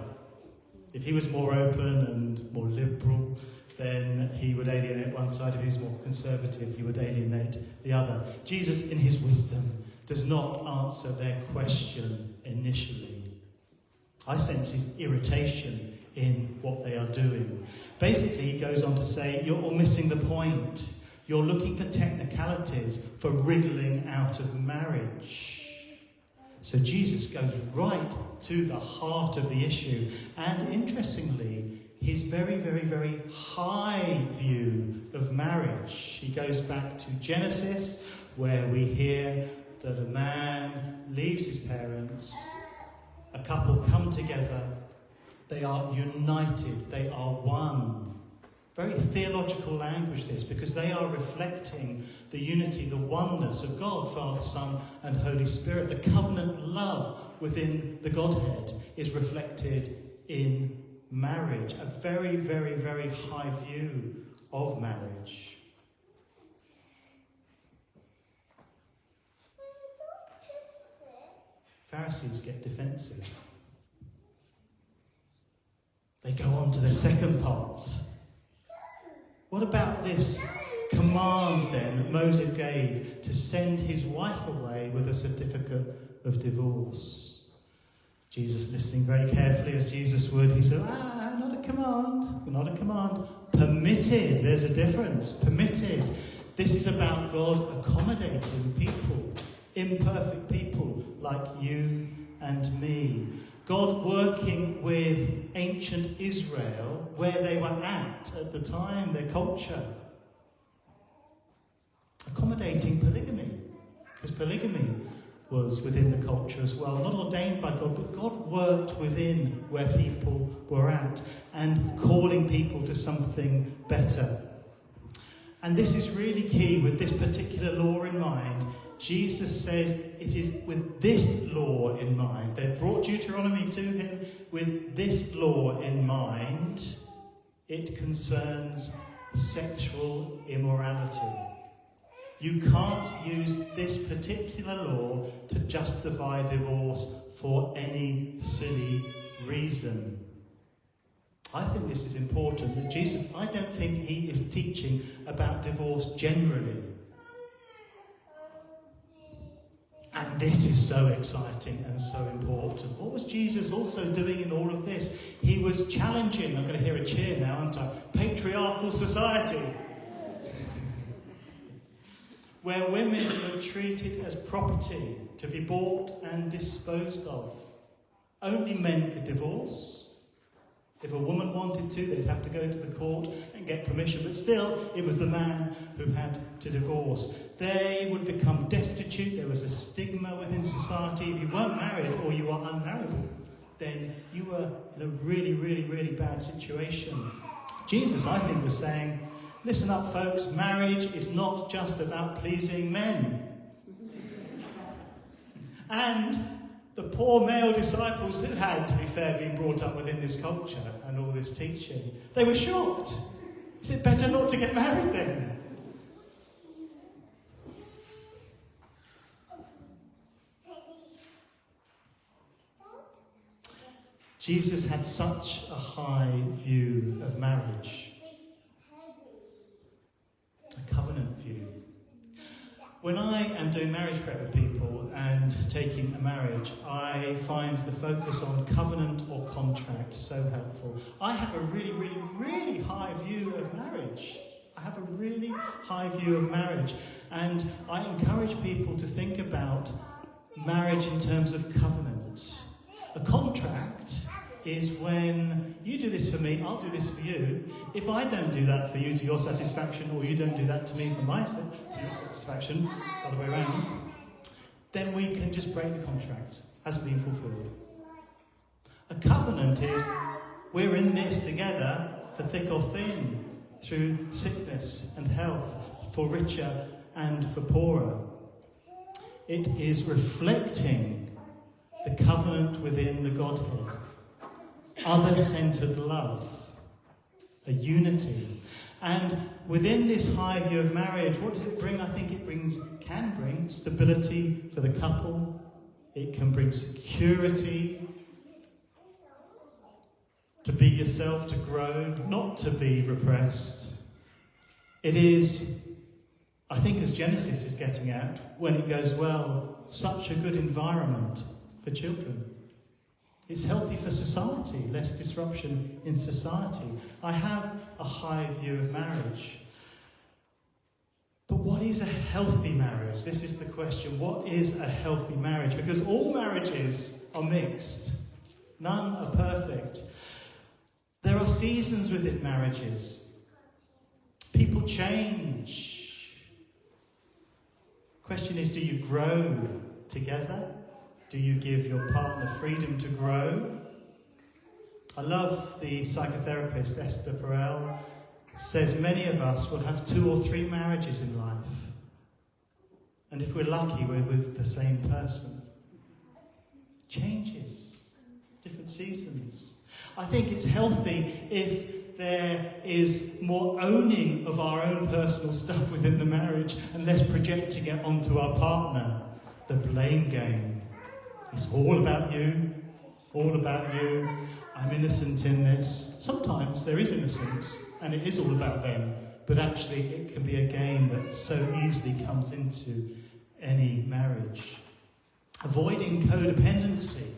If he was more open and more liberal, then he would alienate one side. If he was more conservative, he would alienate the other. Jesus, in his wisdom, does not answer their question initially. I sense his irritation in what they are doing. Basically, he goes on to say, you're all missing the point. You're looking for technicalities, for wriggling out of marriage. So Jesus goes right to the heart of the issue. And interestingly, his very, very, very high view of marriage. He goes back to Genesis, where we hear that a man leaves his parents, a couple come together, they are united, they are one. Very theological language this, because they are reflecting the unity, the oneness of God, Father, Son and Holy Spirit. The covenant love within the Godhead is reflected in marriage. A very, very, very high view of marriage. Pharisees get defensive. They go on to the second part. What about this command then that Moses gave to send his wife away with a certificate of divorce? Jesus, listening very carefully as Jesus would, he said, not a command, not a command. Permitted, there's a difference, permitted. This is about God accommodating people, imperfect people like you and me. God working with ancient Israel, where they were at the time, their culture. Accommodating polygamy, because polygamy was within the culture as well. Not ordained by God, but God worked within where people were at and calling people to something better. And this is really key with this particular law in mind. Jesus says it is with this law in mind. They brought Deuteronomy to him with this law in mind. It concerns sexual immorality. You can't use this particular law to justify divorce for any silly reason. I think this is important, that Jesus, I don't think he is teaching about divorce generally. And this is so exciting and so important. What was Jesus also doing in all of this? He was challenging, I'm going to hear a cheer now, aren't I? Patriarchal society. Where women were treated as property to be bought and disposed of. Only men could divorce. If a woman wanted to, they'd have to go to the court and get permission. But still, it was the man who had to divorce. They would become destitute. There was a stigma within society. If you weren't married or you were unmarriable, then you were in a really, really, really bad situation. Jesus, I think, was saying, listen up, folks, marriage is not just about pleasing men. And the poor male disciples who had, to be fair, been brought up within this culture and all this teaching, they were shocked. Is it better not to get married then? Jesus had such a high view of marriage, a covenant view. When I am doing marriage prep with people and taking a marriage, I find the focus on covenant or contract so helpful. I have a really, really, really high view of marriage. I have a really high view of marriage. And I encourage people to think about marriage in terms of covenant. A contract is when you do this for me, I'll do this for you. If I don't do that for you to your satisfaction, or you don't do that to me for your satisfaction, the other way around, then we can just break the contract. Hasn't been fulfilled. A covenant is we're in this together for thick or thin, through sickness and health, for richer and for poorer. It is reflecting the covenant within the Godhead. Other-centered love, a unity. And within this high view of marriage, what does it bring? I think it can bring stability for the couple. It can bring security, to be yourself, to grow, not to be repressed. It is, I think, as Genesis is getting at, when it goes well, such a good environment for children. It's healthy for society, less disruption in society. I have a high view of marriage. But what is a healthy marriage? This is the question. What is a healthy marriage? Because all marriages are mixed. None are perfect. There are seasons within marriages. People change. The question is, do you grow together? Do you give your partner freedom to grow? I love the psychotherapist Esther Perel says many of us will have 2 or 3 marriages in life. And if we're lucky, we're with the same person. Changes, different seasons. I think it's healthy if there is more owning of our own personal stuff within the marriage and less projecting it onto our partner. The blame game. It's all about you, all about you. I'm innocent in this. Sometimes there is innocence, and it is all about them. But actually, it can be a game that so easily comes into any marriage. Avoiding codependency,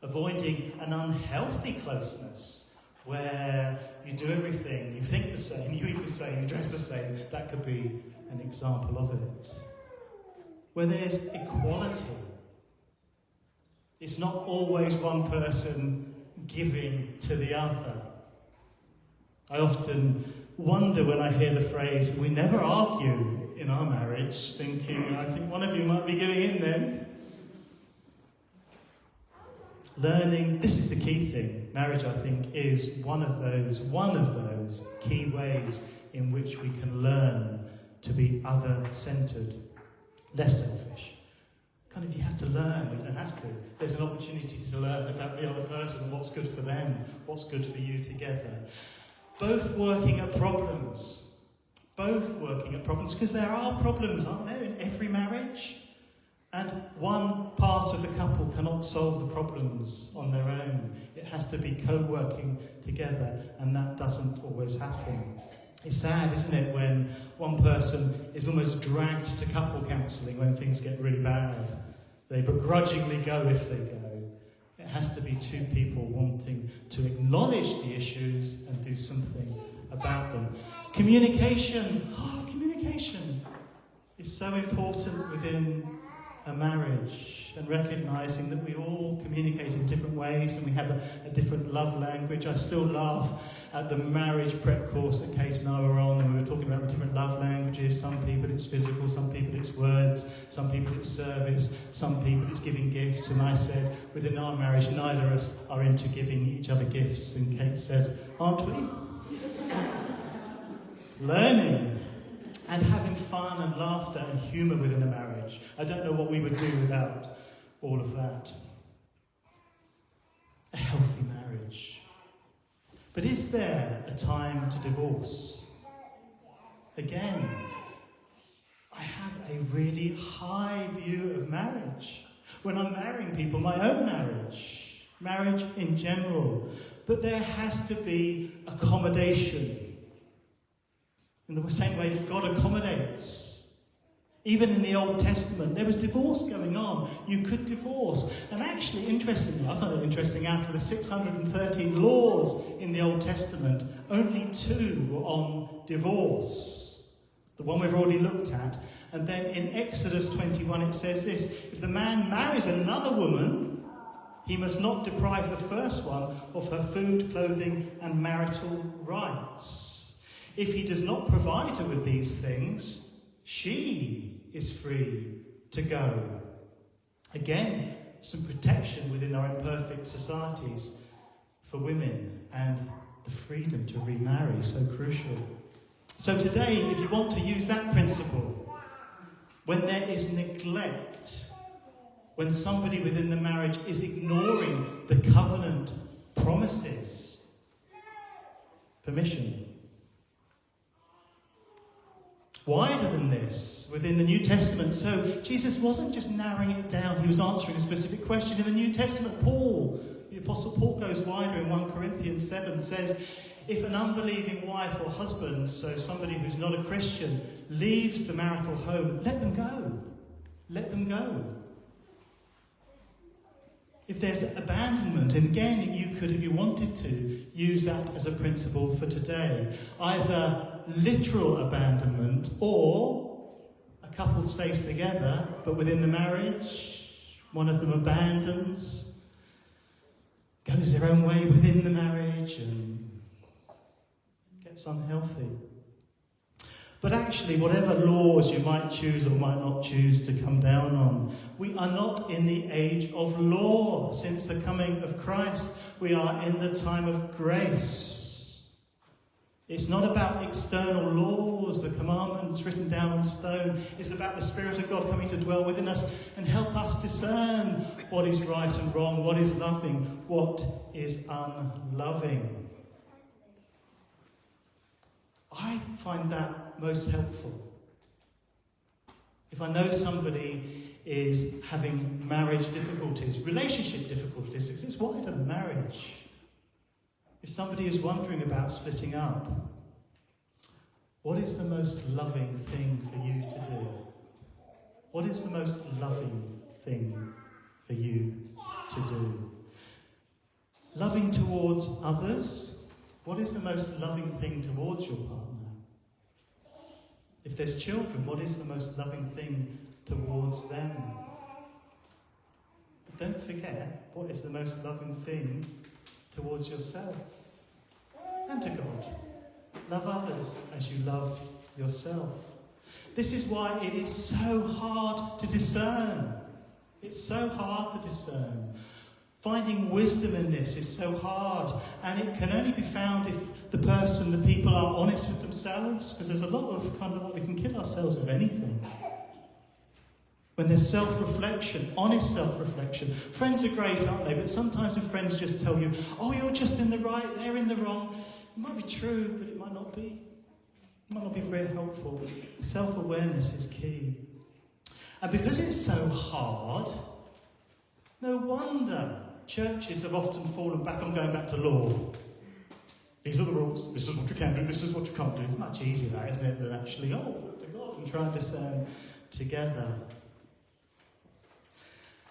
avoiding an unhealthy closeness, where you do everything, you think the same, you eat the same, you dress the same. That could be an example of it. Where there's equality. It's not always one person giving to the other. I often wonder when I hear the phrase, we never argue in our marriage, thinking, I think one of you might be giving in then. Learning, this is the key thing. Marriage, I think, is one of those key ways in which we can learn to be other-centered, less selfish. Kind of, you have to learn, you don't have to. There's an opportunity to learn about the other person and what's good for them, what's good for you together. Both working at problems. Because there are problems, aren't there, in every marriage? And one part of the couple cannot solve the problems on their own. It has to be co-working together, and that doesn't always happen. It's sad, isn't it, when one person is almost dragged to couple counselling when things get really bad. They begrudgingly go if they go. It has to be 2 people wanting to acknowledge the issues and do something about them. Communication. Communication is so important within a marriage, and recognising that we all communicate in different ways and we have a different love language. I still laugh at the marriage prep course that Kate and I were on, and we were talking about the different love languages. Some people it's physical, some people it's words, some people it's service, some people it's giving gifts. And I said, within our marriage, neither of us are into giving each other gifts. And Kate said, aren't we? learning, and having fun and laughter and humour within a marriage. I don't know what we would do without all of that. A healthy marriage. But is there a time to divorce? Again, I have a really high view of marriage. When I'm marrying people, my own marriage in general. But there has to be accommodation. In the same way that God accommodates. Even in the Old Testament, there was divorce going on. You could divorce. And actually, interestingly, I found it interesting, out of the 613 laws in the Old Testament, only 2 were on divorce. The one we've already looked at. And then in Exodus 21 it says this: if the man marries another woman, he must not deprive the first one of her food, clothing, and marital rights. If he does not provide her with these things, she is free to go. Again, some protection within our imperfect societies for women, and the freedom to remarry, so crucial. So today, if you want to use that principle, when there is neglect, when somebody within the marriage is ignoring the covenant promises, permission. Wider than this, within the New Testament, so Jesus wasn't just narrowing it down, he was answering a specific question. In the New Testament, Paul, the Apostle Paul, goes wider in 1 Corinthians 7, says, if an unbelieving wife or husband, so somebody who's not a Christian, leaves the marital home, let them go. Let them go. If there's abandonment, and again, you could, if you wanted to, use that as a principle for today. Either literal abandonment, or a couple stays together, but within the marriage, one of them abandons, goes their own way within the marriage, and gets unhealthy. But actually, whatever laws you might choose or might not choose to come down on, we are not in the age of law. Since the coming of Christ, we are in the time of grace. It's not about external laws, the commandments written down on stone. It's about the Spirit of God coming to dwell within us and help us discern what is right and wrong, what is loving, what is unloving. I find that most helpful. If I know somebody is having marriage difficulties, relationship difficulties, because it's wider than marriage. If somebody is wondering about splitting up, what is the most loving thing for you to do? What is the most loving thing for you to do? Loving towards others. What is the most loving thing towards your partner? If there's children, what is the most loving thing towards them? But don't forget, what is the most loving thing towards yourself and to God? Love others as you love yourself. This is why it is so hard to discern. It's so hard to discern. Finding wisdom in this is so hard, and it can only be found if the person, the people are honest with themselves, because there's a lot of kind of like we can kid ourselves of anything. When there's self-reflection, honest self-reflection. Friends are great, aren't they? But sometimes if friends just tell you, oh, you're just in the right, they're in the wrong, it might be true, but it might not be. It might not be very helpful. Self-awareness is key. And because it's so hard, no wonder churches have often fallen back on going back to law. These are the rules, this is what you can do, this is what you can't do. It's much easier that, isn't it, than actually, look to God and try and discern together.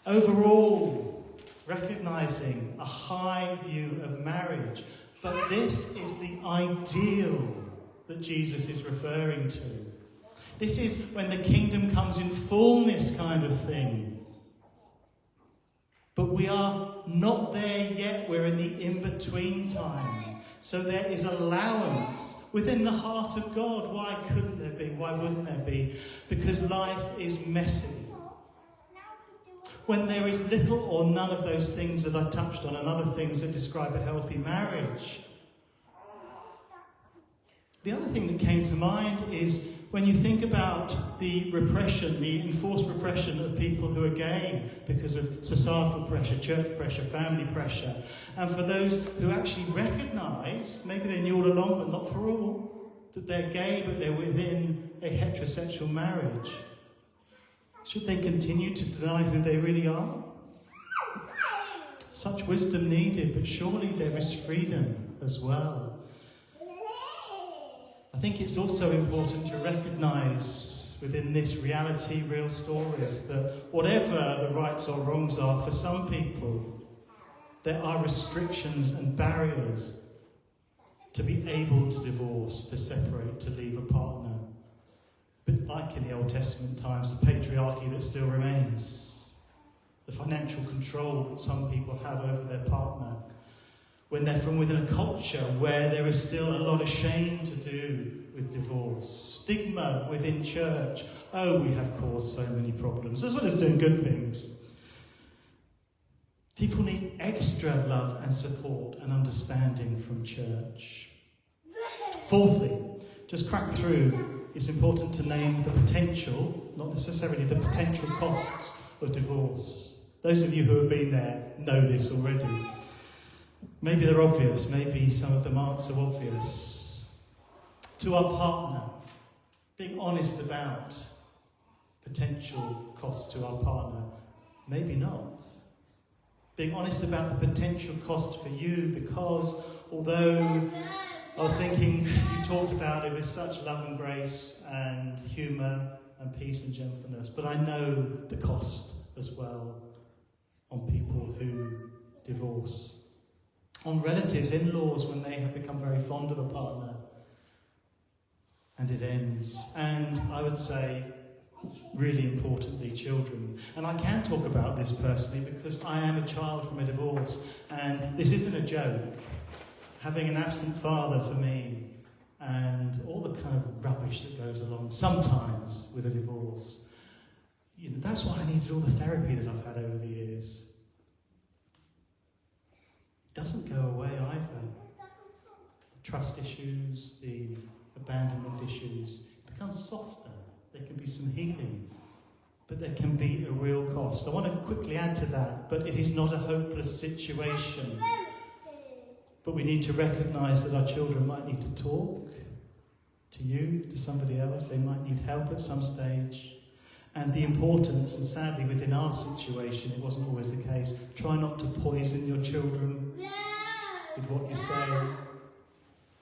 Overall, recognising a high view of marriage, but this is the ideal that Jesus is referring to. This is when the kingdom comes in fullness kind of thing. But we are not there yet, we're in the in-between time. So there is allowance within the heart of God. Why couldn't there be? Why wouldn't there be? Because life is messy. When there is little or none of those things that I touched on and other things that describe a healthy marriage, The other thing that came to mind is when you think about the repression, the enforced repression of people who are gay because of societal pressure, church pressure, family pressure, and for those who actually recognise, maybe they knew all along, but not for all, that they're gay but they're within a heterosexual marriage. Should they continue to deny who they really are? Such wisdom needed, but surely there is freedom as well. I think it's also important to recognise within this reality, real stories, that whatever the rights or wrongs are for some people, there are restrictions and barriers to be able to divorce, to separate, to leave a partner. But like in the Old Testament times, the patriarchy that still remains, the financial control that some people have over their partner, when they're from within a culture where there is still a lot of shame to do with divorce, stigma within church. Oh, we have caused so many problems, as well as doing good things. People need extra love and support and understanding from church. Fourthly, just crack through, it's important to name the potential, not necessarily the potential costs of divorce. Those of you who have been there know this already. Maybe they're obvious, maybe some of them aren't so obvious. To our partner, being honest about potential costs to our partner, maybe not. Being honest about the potential cost for you, because although I was thinking you talked about it with such love and grace and humour and peace and gentleness, but I know the cost as well on people who divorce. On relatives, in-laws, when they have become very fond of a partner and it ends. And I would say, really importantly, children. And I can talk about this personally because I am a child from a divorce, and this isn't a joke. Having an absent father for me and all the kind of rubbish that goes along sometimes with a divorce, that's why I needed all the therapy that I've had over the years. Doesn't go away either. The trust issues, the abandonment issues become softer. There can be some healing, but there can be a real cost. I want to quickly add to that, but it is not a hopeless situation. But we need to recognise that our children might need to talk to you, to somebody else. They might need help at some stage. And the importance, and sadly within our situation, it wasn't always the case, try not to poison your children with what you say,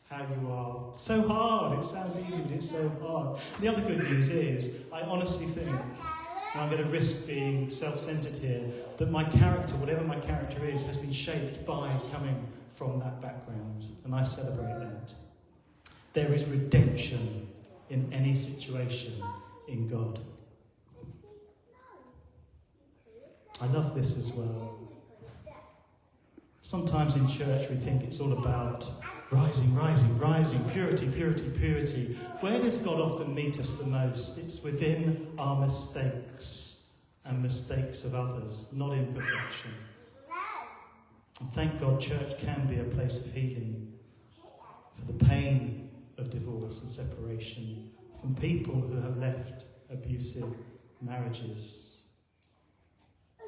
how you are. So hard, it sounds easy, but it's so hard. The other good news is, I honestly think, and I'm going to risk being self-centred here, that my character, whatever my character is, has been shaped by coming from that background, and I celebrate that. There is redemption in any situation in God. I love this as well. Sometimes in church we think it's all about rising, rising, rising, purity, purity, purity. Where does God often meet us the most? It's within our mistakes and mistakes of others, not in perfection. And thank God church can be a place of healing for the pain of divorce and separation from people who have left abusive marriages.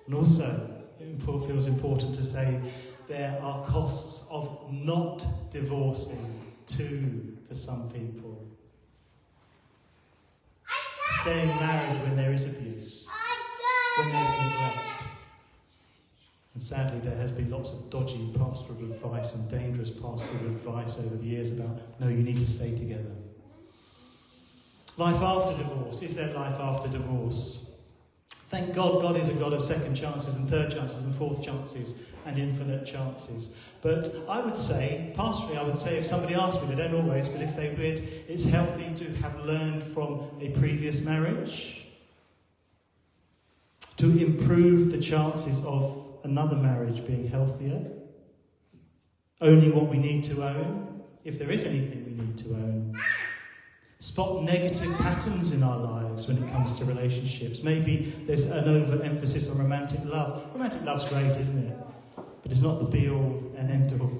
And also, it feels important to say there are costs of not divorcing too for some people. Staying married when there is abuse, when there's neglect. And sadly, there has been lots of dodgy pastoral advice and dangerous pastoral advice over the years about, no, you need to stay together. Life after divorce. Is there life after divorce? Thank God, God is a God of second chances and third chances and fourth chances and infinite chances. But I would say, pastorally, I would say if somebody asked me, they don't always, but if they would, it's healthy to have learned from a previous marriage, to improve the chances of another marriage being healthier, owning what we need to own, if there is anything we need to own. Spot negative patterns in our lives when it comes to relationships. Maybe there's an overemphasis on romantic love. Romantic love's great, isn't it? But it's not the be-all and end-all.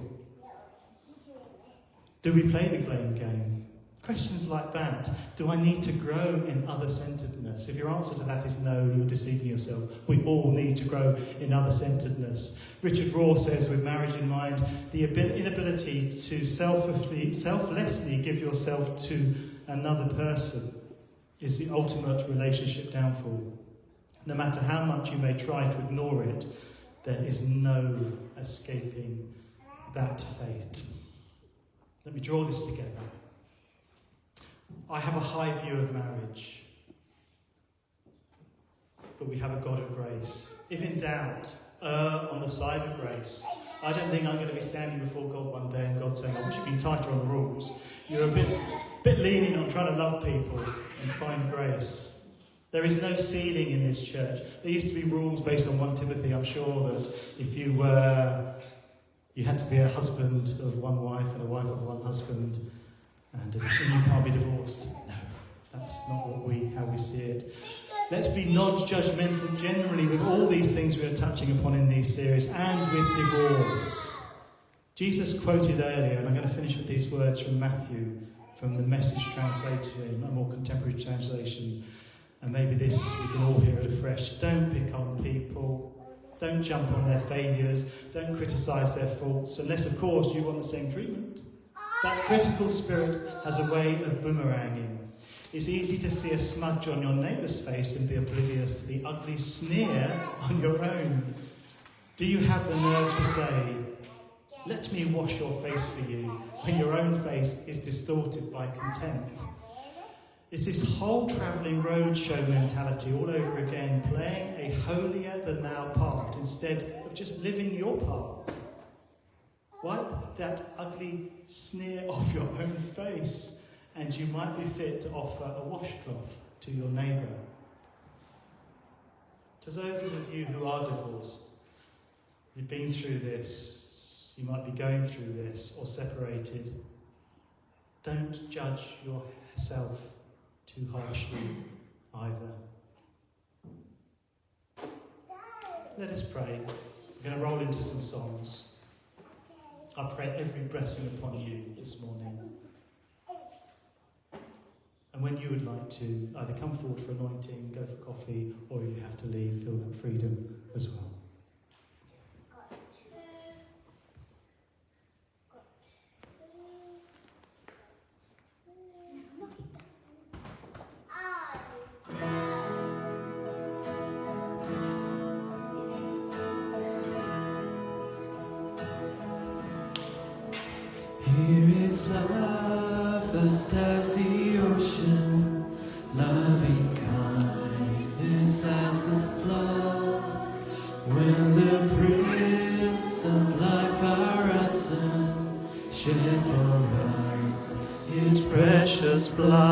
Do we play the blame game? Questions like that. Do I need to grow in other-centeredness? If your answer to that is no, you're deceiving yourself. We all need to grow in other-centeredness. Richard Rohr says, with marriage in mind, the inability to selflessly give yourself to another person is the ultimate relationship downfall. No matter how much you may try to ignore it, there is no escaping that fate. Let me draw this together. I have a high view of marriage, but we have a God of grace. If in doubt, err on the side of grace. I don't think I'm going to be standing before God one day and God saying, I wish you'd been tighter on the rules. You're a bit lenient on trying to love people and find grace. There is no ceiling in this church. There used to be rules based on 1 Timothy. I'm sure that if you had to be a husband of one wife and a wife of one husband, and you can't be divorced. No, that's not how we see it. Let's be non-judgmental generally with all these things we are touching upon in these series, and with divorce. Jesus quoted earlier, and I'm going to finish with these words from Matthew, from the Message translation, a more contemporary translation, and maybe this we can all hear it afresh. Don't pick on people. Don't jump on their failures. Don't criticise their faults, unless, of course, you want the same treatment. That critical spirit has a way of boomeranging. It's easy to see a smudge on your neighbour's face and be oblivious to the ugly sneer on your own. Do you have the nerve to say, let me wash your face for you, when your own face is distorted by contempt? It's this whole travelling roadshow mentality all over again, playing a holier-than-thou part instead of just living your part. Wipe that ugly sneer off your own face, and you might be fit to offer a washcloth to your neighbour. To those of you who are divorced, you've been through this, you might be going through this, or separated, don't judge yourself too harshly either. Let us pray. We're going to roll into some songs. I pray every blessing upon you this morning. And when you would like to either come forward for anointing, go for coffee, or if you have to leave, feel that freedom as well. Here is love, vast as the ocean, loving kindness as the flood. When the Prince of Life, our ransom, shed for us His precious blood.